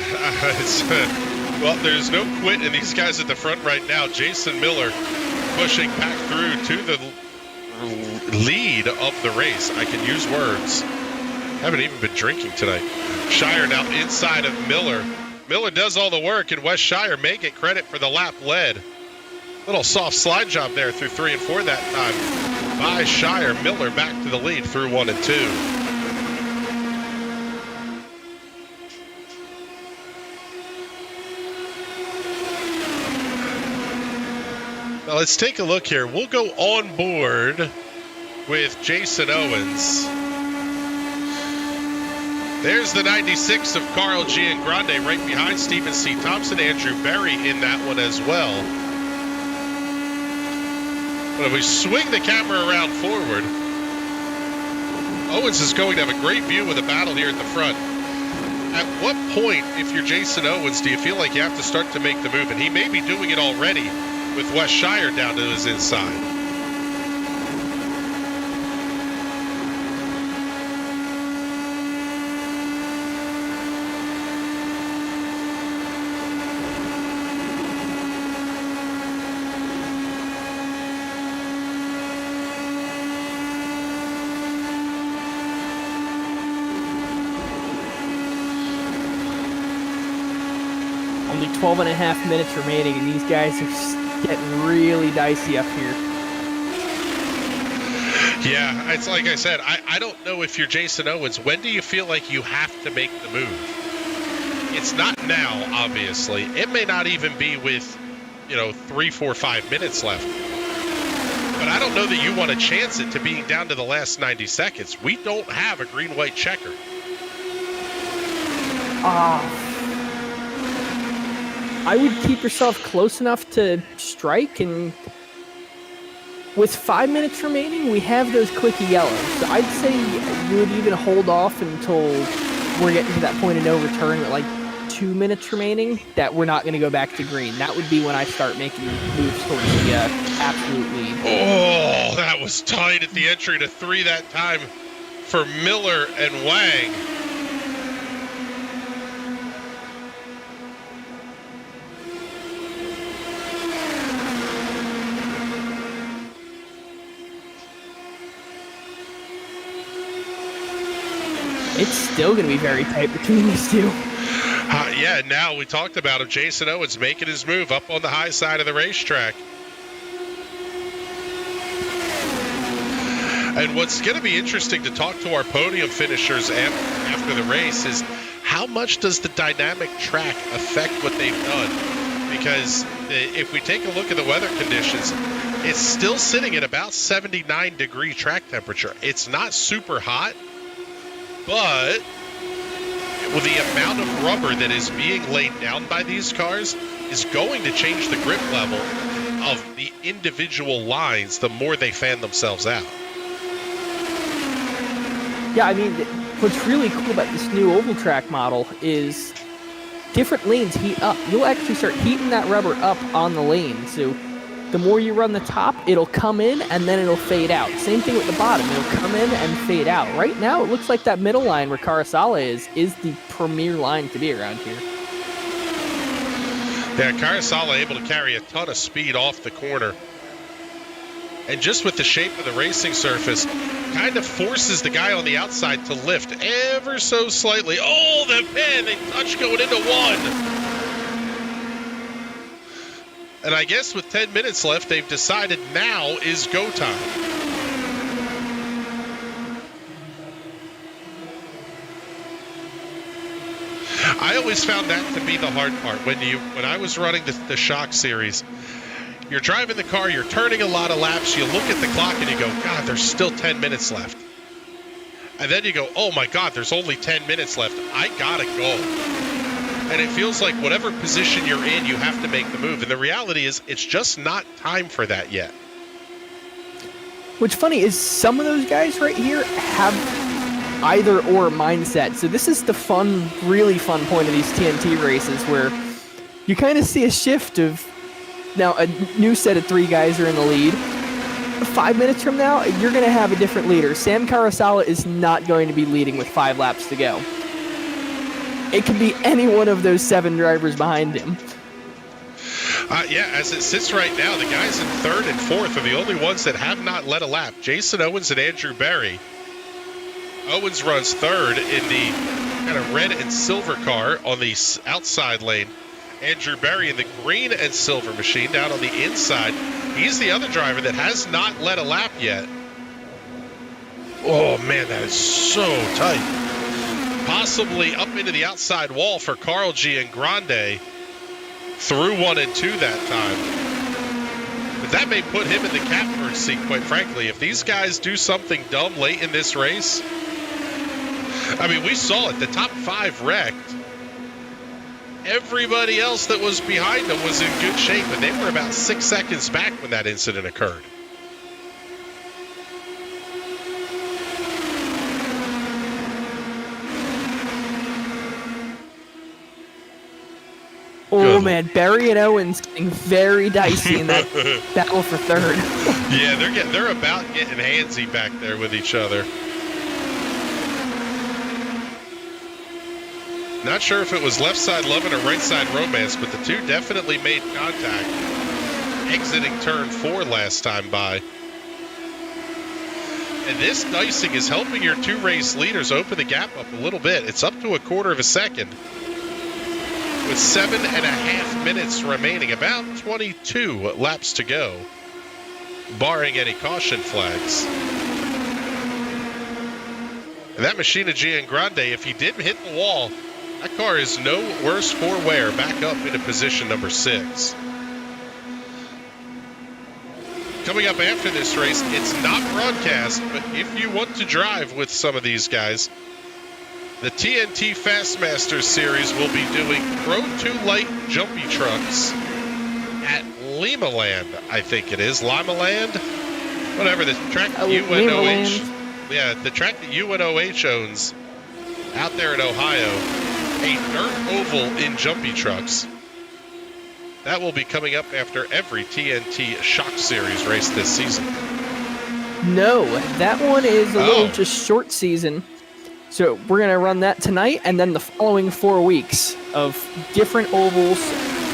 well, there's no quit in these guys at the front right now. Jason Miller pushing back through to the lead of the race. I can use words. Haven't even been drinking tonight. Shire now inside of Miller. Miller does all the work, and Wes Shire may get credit for the lap led. Little soft slide job there through 3 and 4 that time by Shire. Miller back to the lead through 1 and 2. Now let's take a look here. We'll go on board with Jason Owens. There's the 96 of Carl Giangrande right behind Stephen C. Thompson, Andrew Berry in that one as well. But if we swing the camera around forward, Owens is going to have a great view of the battle here at the front. At what point, if you're Jason Owens, do you feel like you have to start to make the move? And he may be doing it already with Wes Shire down to his inside. Only 12 and a half minutes remaining, and these guys are getting really dicey up here. Yeah, it's like I said, I don't know if you're Jason Owens. When do you feel like you have to make the move? It's not now, obviously. It may not even be with, 3, 4, 5 minutes left. But I don't know that you want to chance it to being down to the last 90 seconds. We don't have a green-white checker. I would keep yourself close enough to strike, and with 5 minutes remaining, we have those clicky yellows. So I'd say you would even hold off until we're getting to that point of no return at like 2 minutes remaining, that we're not going to go back to green. That would be when I start making moves towards the absolute lead. Oh, that was tight at the entry to 3 that time for Miller and Wang. It's still going to be very tight between these two. Yeah, now we talked about him. Jason Owens making his move up on the high side of the racetrack. And what's going to be interesting to talk to our podium finishers after the race is how much does the dynamic track affect what they've done? Because if we take a look at the weather conditions, it's still sitting at about 79-degree track temperature. It's not super hot, but with the amount of rubber that is being laid down by these cars is going to change the grip level of the individual lines the more they fan themselves out. Yeah, I mean, what's really cool about this new oval track model is different lanes heat up. You'll actually start heating that rubber up on the lane. So the more you run the top, it'll come in and then it'll fade out. Same thing with the bottom. It'll come in and fade out. Right now, it looks like that middle line where Karasala is the premier line to be around here. Yeah, Karasala able to carry a ton of speed off the corner. And just with the shape of the racing surface, kind of forces the guy on the outside to lift ever so slightly. Oh, the pin! They touch going into one. And I guess with 10 minutes left, they've decided now is go time. I always found that to be the hard part. When I was running the Shock series, you're driving the car, you're turning a lot of laps, you look at the clock and you go, God, there's still 10 minutes left. And then you go, oh my God, there's only 10 minutes left. I gotta go. And it feels like whatever position you're in, you have to make the move. And the reality is it's just not time for that yet. What's funny is some of those guys right here have either or mindset. So this is the fun, really fun point of these TNT races where you kind of see a shift of now a new set of 3 guys are in the lead. 5 minutes from now, you're going to have a different leader. Sam Carasala is not going to be leading with 5 laps to go. It could be any one of those 7 drivers behind him. Yeah, as it sits right now, the guys in 3rd and 4th are the only ones that have not led a lap. Jason Owens and Andrew Berry. Owens runs 3rd in the kind of red and silver car on the outside lane. Andrew Berry in the green and silver machine down on the inside. He's the other driver that has not led a lap yet. Oh, man, that is so tight. Possibly up into the outside wall for Carl Giangrande. Through 1 and 2 that time. But that may put him in the catbird seat, quite frankly. If these guys do something dumb late in this race, I mean, we saw it. The top 5 wrecked. Everybody else that was behind them was in good shape, and they were about 6 seconds back when that incident occurred. Oh, man, Berry and Owens getting very dicey in that battle for 3rd. Yeah, they're about getting handsy back there with each other. Not sure if it was left side loving or right side romance, but the two definitely made contact exiting turn 4 last time by. And this dicing is helping your 2 race leaders open the gap up a little bit. It's up to 1/4 of a second. With 7.5 minutes remaining, about 22 laps to go, barring any caution flags. And that machine of Giangrande, if he didn't hit the wall, that car is no worse for wear, back up into position number 6. Coming up after this race, it's not broadcast, but if you want to drive with some of these guys, the TNT Fastmasters Series will be doing Pro 2 Light Jumpy Trucks at Limaland, I think it is. Limaland? Whatever, the track that UNOH... Yeah, the track that UNOH owns out there in Ohio. A dirt oval in Jumpy Trucks. That will be coming up after every TNT Shock Series race this season. No, that one is a little just short season. So we're going to run that tonight and then the following 4 weeks of different ovals,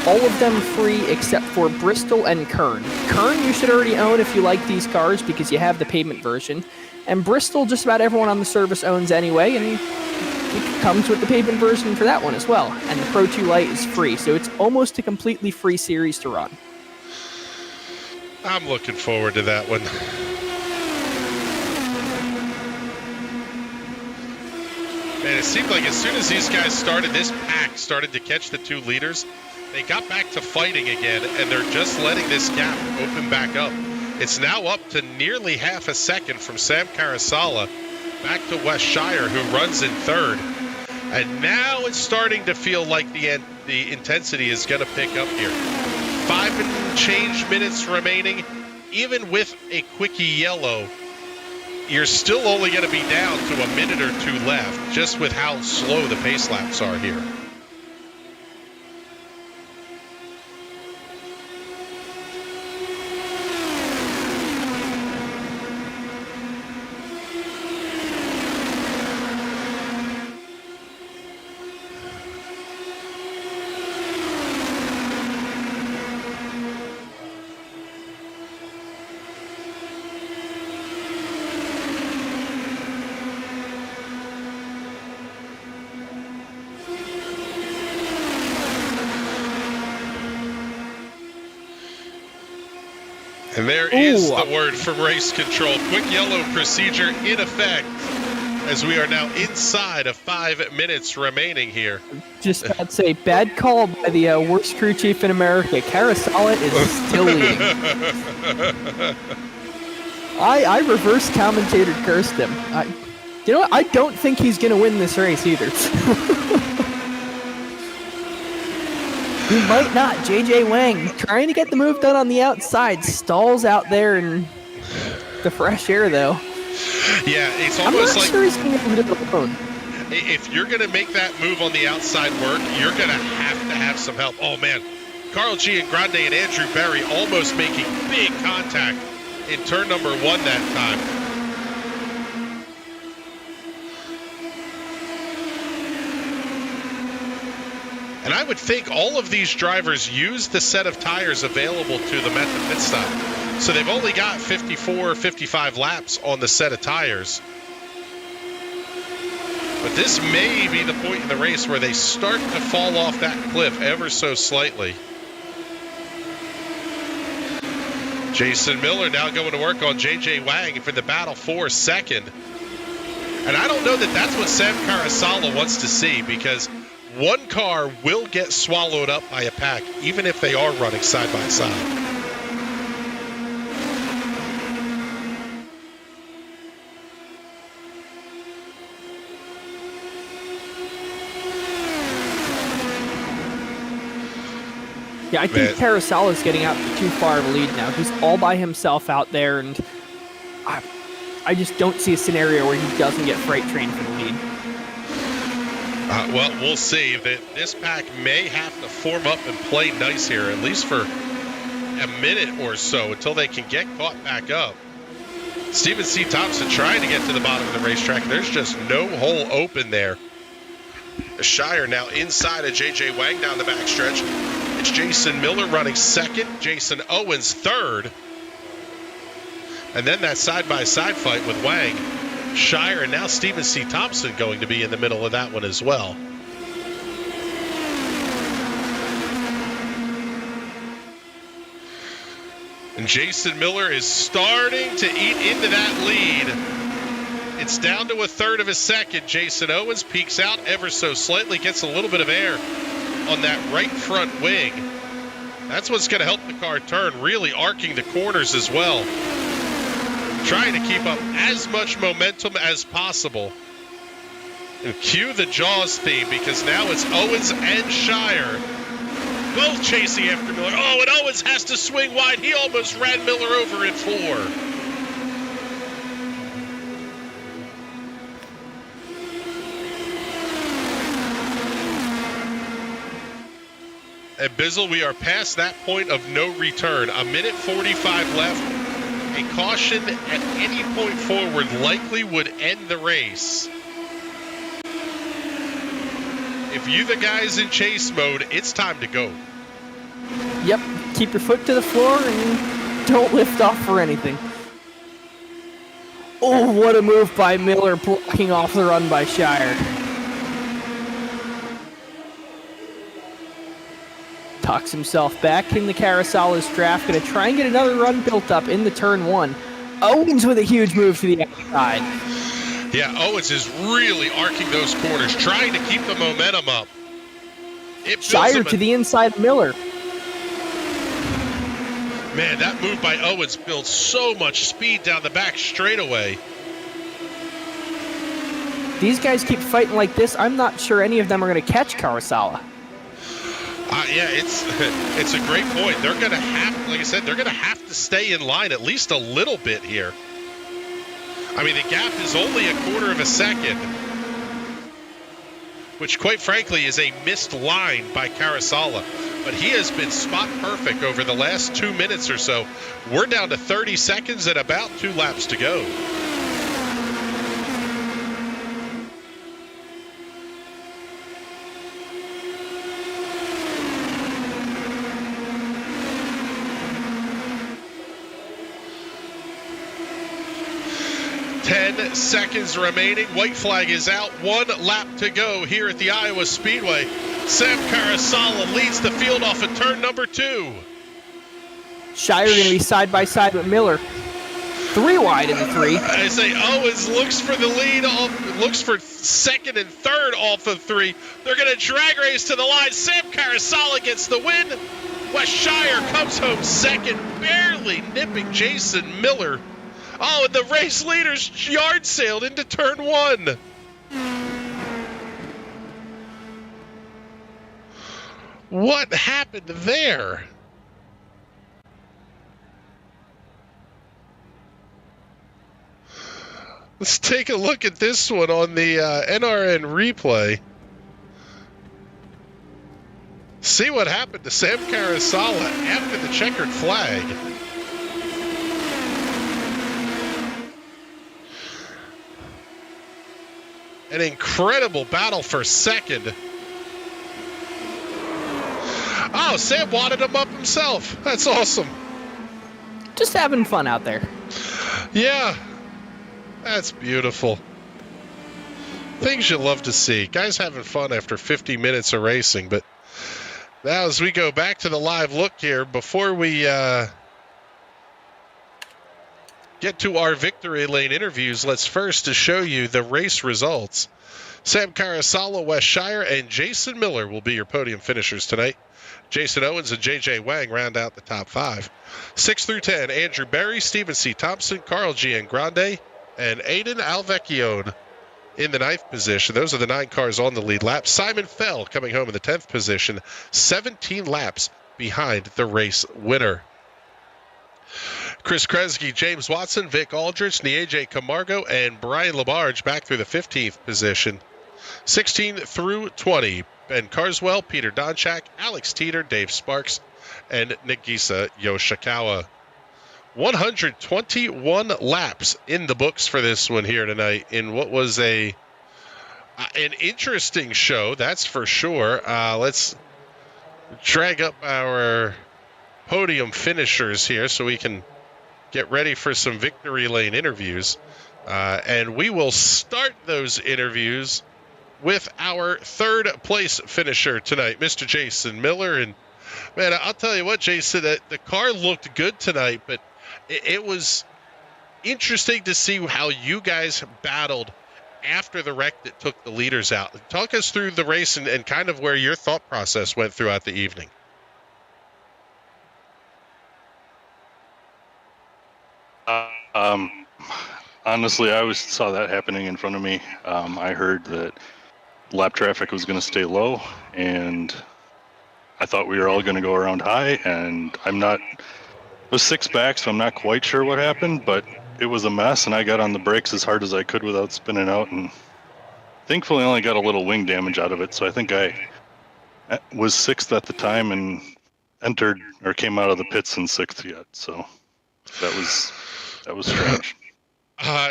all of them free except for Bristol and Kern. Kern you should already own if you like these cars because you have the pavement version. And Bristol just about everyone on the service owns anyway, and it comes with the pavement version for that one as well. And the Pro 2 Light is free, so it's almost a completely free series to run. I'm looking forward to that one. Man, it seemed like as soon as these guys started, this pack started to catch the 2 leaders, they got back to fighting again, and they're just letting this gap open back up. It's now up to nearly half a second from Sam Carasala back to Wes Shire, who runs in 3rd. And now it's starting to feel like the intensity is going to pick up here. 5 and change minutes remaining. Even with a quickie yellow, you're still only going to be down to a minute or 2 left, just with how slow the pace laps are here. And there is the word from race control. Quick yellow procedure in effect as we are now inside of 5 minutes remaining here. Just about to say, bad call by the worst crew chief in America. Carasala is still leading. I reverse commentator cursed him. You know what? I don't think he's going to win this race either. He might not. JJ Wang trying to get the move done on the outside. Stalls out there in the fresh air, though. Yeah, it's almost like sure he's going to do it alone. If you're going to make that move on the outside work, you're going to have some help. Oh, man. Carl Giangrande and Andrew Berry almost making big contact in turn number 1 that time. And I would think all of these drivers use the set of tires available to them at the pit stop. So they've only got 54 or 55 laps on the set of tires. But this may be the point in the race where they start to fall off that cliff ever so slightly. Jason Miller now going to work on JJ Wang for the battle for second. And I don't know that that's what Sam Carasala wants to see, because one car will get swallowed up by a pack, even if they are running side by side. Yeah, I think Carasala's getting out too far of a lead now. He's all by himself out there, and I just don't see a scenario where he doesn't get freight trained for the lead. Well, we'll see. This pack may have to form up and play nice here, at least for a minute or so, until they can get caught back up. Stephen C. Thompson trying to get to the bottom of the racetrack. There's just no hole open there. Shire now inside of JJ Wang down the backstretch. It's Jason Miller running second, Jason Owens third. And then that side-by-side fight with Wang, Shire, and now Stephen C. Thompson going to be in the middle of that one as well. And Jason Miller is starting to eat into that lead. It's down to a third of a second. Jason Owens peeks out ever so slightly, gets a little bit of air on that right front wing. That's what's going to help the car turn, really arcing the corners as well. Trying to keep up as much momentum as possible. And cue the Jaws theme, because now it's Owens and Shire both chasing after Miller. Oh, and Owens has to swing wide. He almost ran Miller over in 4. And Bizzle, we are past that point of no return. A minute 45 left. A caution at any point forward likely would end the race. If you the guys in chase mode, it's time to go. Yep, keep your foot to the floor and don't lift off for anything. Oh, what a move by Miller, blocking off the run by Shire. Tucks himself back in the Carasala's draft, going to try and get another run built up in the turn 1. Owens with a huge move to the outside. Yeah, Owens is really arcing those corners, trying to keep the momentum up. Shire to the inside of Miller. Man, that move by Owens builds so much speed down the back straightaway. These guys keep fighting like this. I'm not sure any of them are going to catch Carasala. Yeah, it's a great point. They're going to have, like I said, they're going to have to stay in line at least a little bit here. I mean, the gap is only a quarter of a second, which quite frankly is a missed line by Carasala. But he has been spot perfect over the last 2 minutes or so. We're down to 30 seconds and about 2 laps to go. Seconds remaining. White flag is out. 1 lap to go here at the Iowa Speedway. Sam Carasala leads the field off of turn number 2. Shire going to be side by side with Miller. 3 wide in the 3. I say Owens looks for the lead, looks for second and third off of 3. They're going to drag race to the line. Sam Carasala gets the win. Wes Shire comes home second, barely nipping Jason Miller. Oh, and the race leaders yard sailed into turn 1. What happened there? Let's take a look at this one on the NRN replay. See what happened to Sam Carasala after the checkered flag. An incredible battle for second. Oh, Sam wadded him up himself. That's awesome. Just having fun out there. Yeah, that's beautiful. Things you love to see. Guys having fun after 50 minutes of racing. But now as we go back to the live look here, before we get to our victory lane interviews, let's first to show you the race results. Sam Carasala, Wes Shire, and Jason Miller will be your podium finishers tonight. Jason Owens and J.J. Wang round out the top 5. 6 through 10, Andrew Berry, Stephen C. Thompson, Carl G. Grande, and Aiden Alvecchione in the 9th position. Those are the 9 cars on the lead lap. Simon Fell coming home in the 10th position, 17 laps behind the race winner. Chris Kresge, James Watson, Vic Aldrich, Nieje Camargo, and Brian Labarge back through the 15th position. 16 through 20, Ben Carswell, Peter Donchak, Alex Teeter, Dave Sparks, and Nagisa Yoshikawa. 121 laps in the books for this one here tonight in what was an interesting show, that's for sure. Let's drag up our podium finishers here so we can get ready for some victory lane interviews. And we will start those interviews with our 3rd place finisher tonight, Mr. Jason Miller. And man, I'll tell you what, Jason, the car looked good tonight, but it was interesting to see how you guys battled after the wreck that took the leaders out. Talk us through the race and kind of where your thought process went throughout the evening. Honestly, I saw that happening in front of me. I heard that lap traffic was going to stay low, and I thought we were all going to go around high, and it was 6 back, so I'm not quite sure what happened, but it was a mess, and I got on the brakes as hard as I could without spinning out, and thankfully only got a little wing damage out of it, so I think I was 6th at the time and came out of the pits in 6th yet, so that was strange.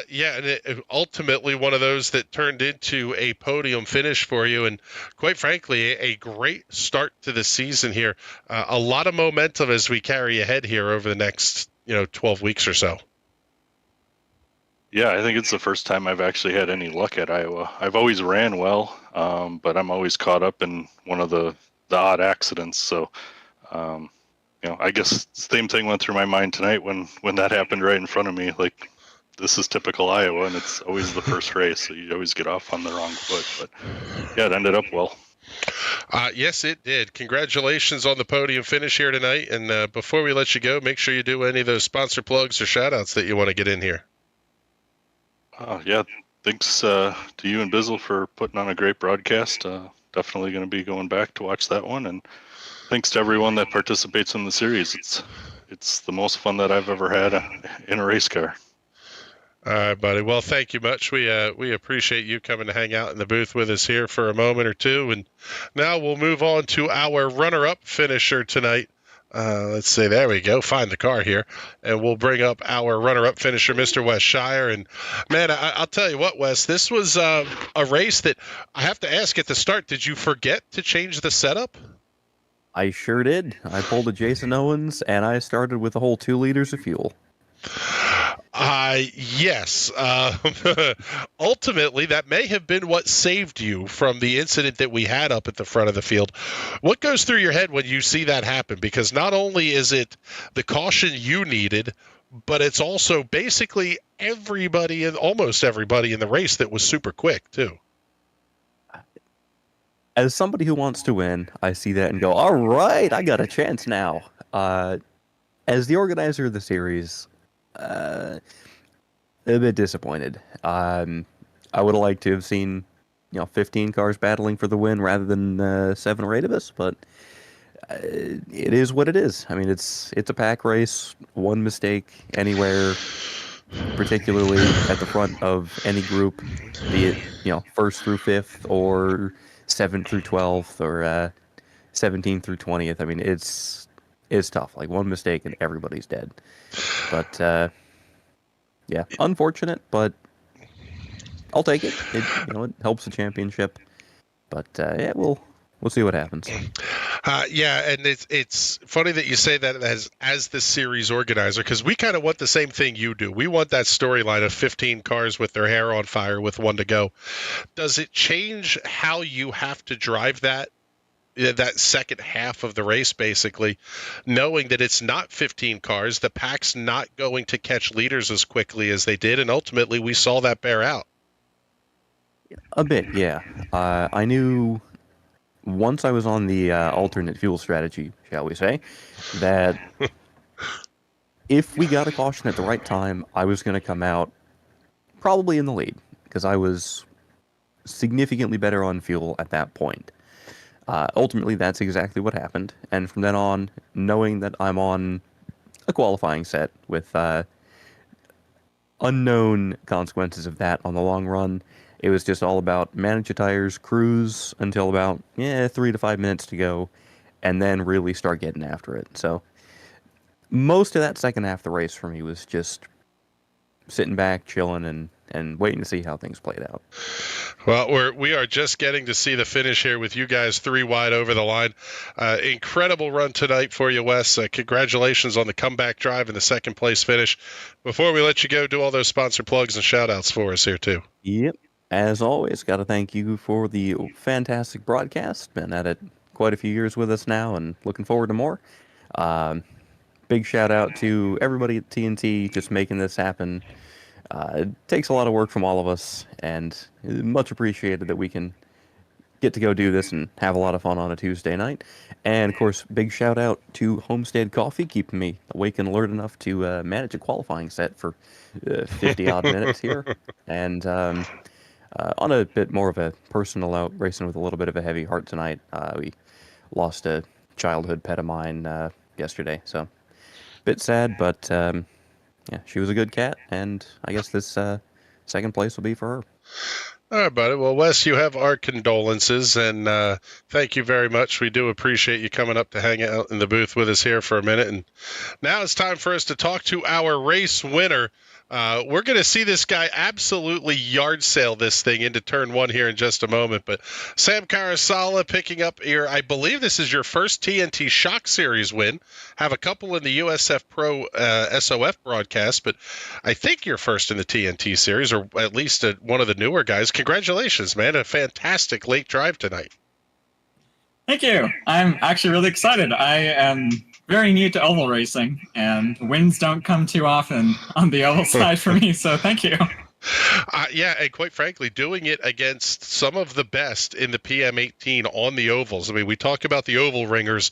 Yeah, and it ultimately one of those that turned into a podium finish for you, and quite frankly, a great start to the season here. A lot of momentum as we carry ahead here over the next, 12 weeks or so. Yeah, I think it's the first time I've actually had any luck at Iowa. I've always ran well, but I'm always caught up in one of the odd accidents. So, I guess the same thing went through my mind tonight when that happened right in front of me. Like, this is typical Iowa, and it's always the first race, so you always get off on the wrong foot. But yeah, it ended up well. Yes, it did. Congratulations on the podium finish here tonight. And before we let you go, make sure you do any of those sponsor plugs or shout-outs that you want to get in here. Yeah, thanks to you and Bizzle for putting on a great broadcast. Definitely going to be going back to watch that one. And thanks to everyone that participates in the series. It's the most fun that I've ever had in a race car. All right, buddy. Well, thank you much. We appreciate you coming to hang out in the booth with us here for a moment or two. And now we'll move on to our runner-up finisher tonight. Let's see. There we go. Find the car here. And we'll bring up our runner-up finisher, Mr. Wes Shire. And, man, I'll tell you what, Wes, this was a race that I have to ask at the start, did you forget to change the setup? I sure did. I pulled a Jason Owens, and I started with a whole 2 liters of fuel. Yes. Ultimately, that may have been what saved you from the incident that we had up at the front of the field. What goes through your head when you see that happen? Because not only is it the caution you needed, but it's also basically almost everybody in the race that was super quick, too. As somebody who wants to win, I see that and go, all right, I got a chance now. As the organizer of the series, a bit disappointed. I would have liked to have seen, 15 cars battling for the win rather than 7 or 8 of us, but it is what it is. I mean, it's a pack race. One mistake anywhere, particularly at the front of any group, be it first through fifth or 7th through 12th or 17th through 20th. I mean, it's tough. Like one mistake and everybody's dead. But yeah, unfortunate, but I'll take it. It helps the championship. But yeah, we'll see what happens. Yeah, and it's funny that you say that as the series organizer, because we kind of want the same thing you do. We want that storyline of 15 cars with their hair on fire with one to go. Does it change how you have to drive that second half of the race, basically, knowing that it's not 15 cars, the pack's not going to catch leaders as quickly as they did, and ultimately we saw that bear out? A bit, yeah. I knew once I was on the alternate fuel strategy, shall we say, that if we got a caution at the right time, I was going to come out probably in the lead, because I was significantly better on fuel at that point. Ultimately, that's exactly what happened, and from then on, knowing that I'm on a qualifying set with unknown consequences of that on the long run, it was just all about manage your tires, cruise until about 3 to 5 minutes to go, and then really start getting after it. So most of that second half of the race for me was just sitting back, chilling, and waiting to see how things played out. Well, we are just getting to see the finish here with you guys 3 wide over the line. Incredible run tonight for you, Wes. Congratulations on the comeback drive and the second place finish. Before we let you go, do all those sponsor plugs and shout outs for us here too. Yep. As always, got to thank you for the fantastic broadcast. Been at it quite a few years with us now and looking forward to more. Big shout out to everybody at TNT just making this happen. It takes a lot of work from all of us, and much appreciated that we can get to go do this and have a lot of fun on a Tuesday night. And, of course, big shout-out to Homestead Coffee, keeping me awake and alert enough to manage a qualifying set for 50-odd minutes here. And on a bit more of a personal note, racing with a little bit of a heavy heart tonight, we lost a childhood pet of mine yesterday, so bit sad, but yeah, she was a good cat, and I guess this second place will be for her. All right, buddy. Well, Wes, you have our condolences, and thank you very much. We do appreciate you coming up to hang out in the booth with us here for a minute. And now it's time for us to talk to our race winner. We're going to see this guy absolutely yard sale this thing into turn 1 here in just a moment. But Sam Carasala picking up here, I believe this is your first TNT Shock Series win. Have a couple in the USF Pro SOF broadcast, but I think you're first in the TNT Series, or at least one of the newer guys. Congratulations, man. A fantastic late drive tonight. Thank you. I'm actually really excited. I am very new to oval racing, and wins don't come too often on the oval side for me, so thank you. Yeah, and quite frankly, doing it against some of the best in the PM18 on the ovals. I mean, we talk about the oval ringers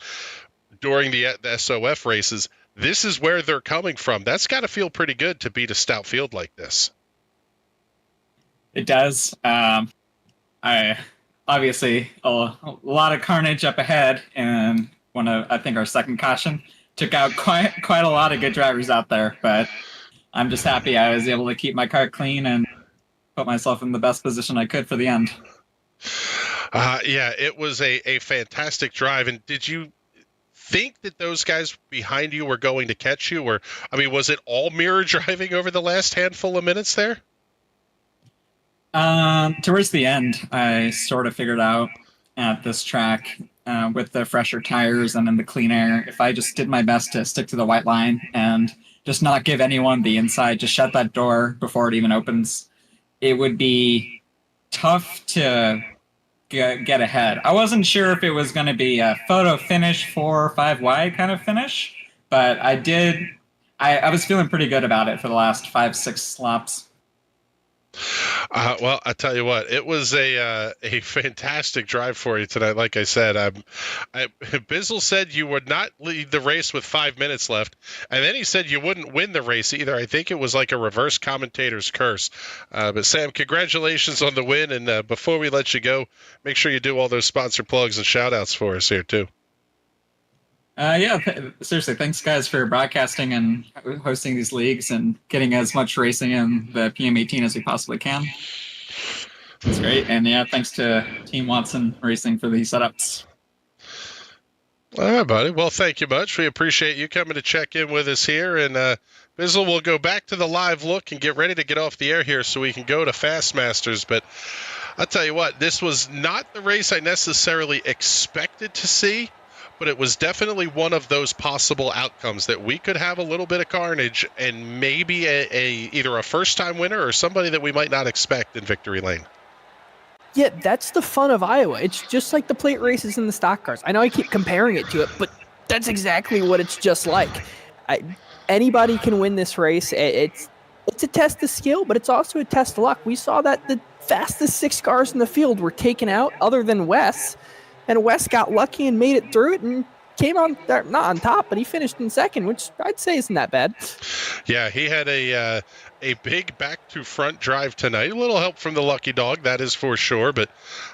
during the SOF races. This is where they're coming from. That's got to feel pretty good to beat a stout field like this. It does. I obviously a lot of carnage up ahead, and I think our second caution took out quite a lot of good drivers out there, but I'm just happy I was able to keep my car clean and put myself in the best position I could for the end. Yeah, it was a fantastic drive. And did you think that those guys behind you were going to catch you? Or, I mean, was it all mirror driving over the last handful of minutes there? Towards the end, I sort of figured out at this track with the fresher tires and in the clean air, if I just did my best to stick to the white line and just not give anyone the inside, just shut that door before it even opens, it would be tough to get ahead. I wasn't sure if it was going to be a photo finish 4 or 5 wide kind of finish, but I was feeling pretty good about it for the last 5-6 laps. Well, I tell you what, it was a fantastic drive for you tonight. Like I said, Bizzle said you would not lead the race with 5 minutes left, and then he said you wouldn't win the race either. I think it was like a reverse commentator's curse. But Sam, congratulations on the win, and before we let you go, make sure you do all those sponsor plugs and shout outs for us here too. Seriously, thanks guys for broadcasting and hosting these leagues and getting as much racing in the PM18 as we possibly can. It's great. And yeah, thanks to Team Watson Racing for these setups. All right, buddy. Well, thank you much. We appreciate you coming to check in with us here. And Bizzle, we'll go back to the live look and get ready to get off the air here so we can go to Fastmasters. But I'll tell you what, this was not the race I necessarily expected to see, but it was definitely one of those possible outcomes that we could have a little bit of carnage and maybe either a first-time winner or somebody that we might not expect in victory lane. Yeah, that's the fun of Iowa. It's just like the plate races and the stock cars. I know I keep comparing it to it, but that's exactly what it's just like. Anybody can win this race. It's a test of skill, but it's also a test of luck. We saw that the fastest 6 cars in the field were taken out other than Wes, and Wes got lucky and made it through it and came on, not on top, but he finished in second, which I'd say isn't that bad. Yeah, he had a big back-to-front drive tonight. A little help from the lucky dog, that is for sure, but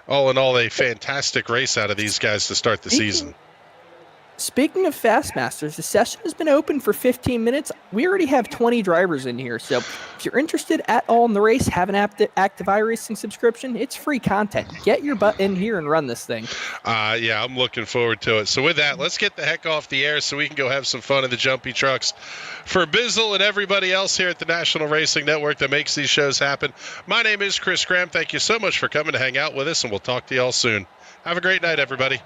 all in all, a fantastic race out of these guys to start the season. Speaking of Fastmasters, the session has been open for 15 minutes. We already have 20 drivers in here, so if you're interested at all in the race, have an active iRacing subscription. It's free content. Get your butt in here and run this thing. Yeah, I'm looking forward to it. So with that, let's get the heck off the air so we can go have some fun in the jumpy trucks. For Bizzle and everybody else here at the National Racing Network that makes these shows happen, my name is Chris Graham. Thank you so much for coming to hang out with us, and we'll talk to you all soon. Have a great night, everybody.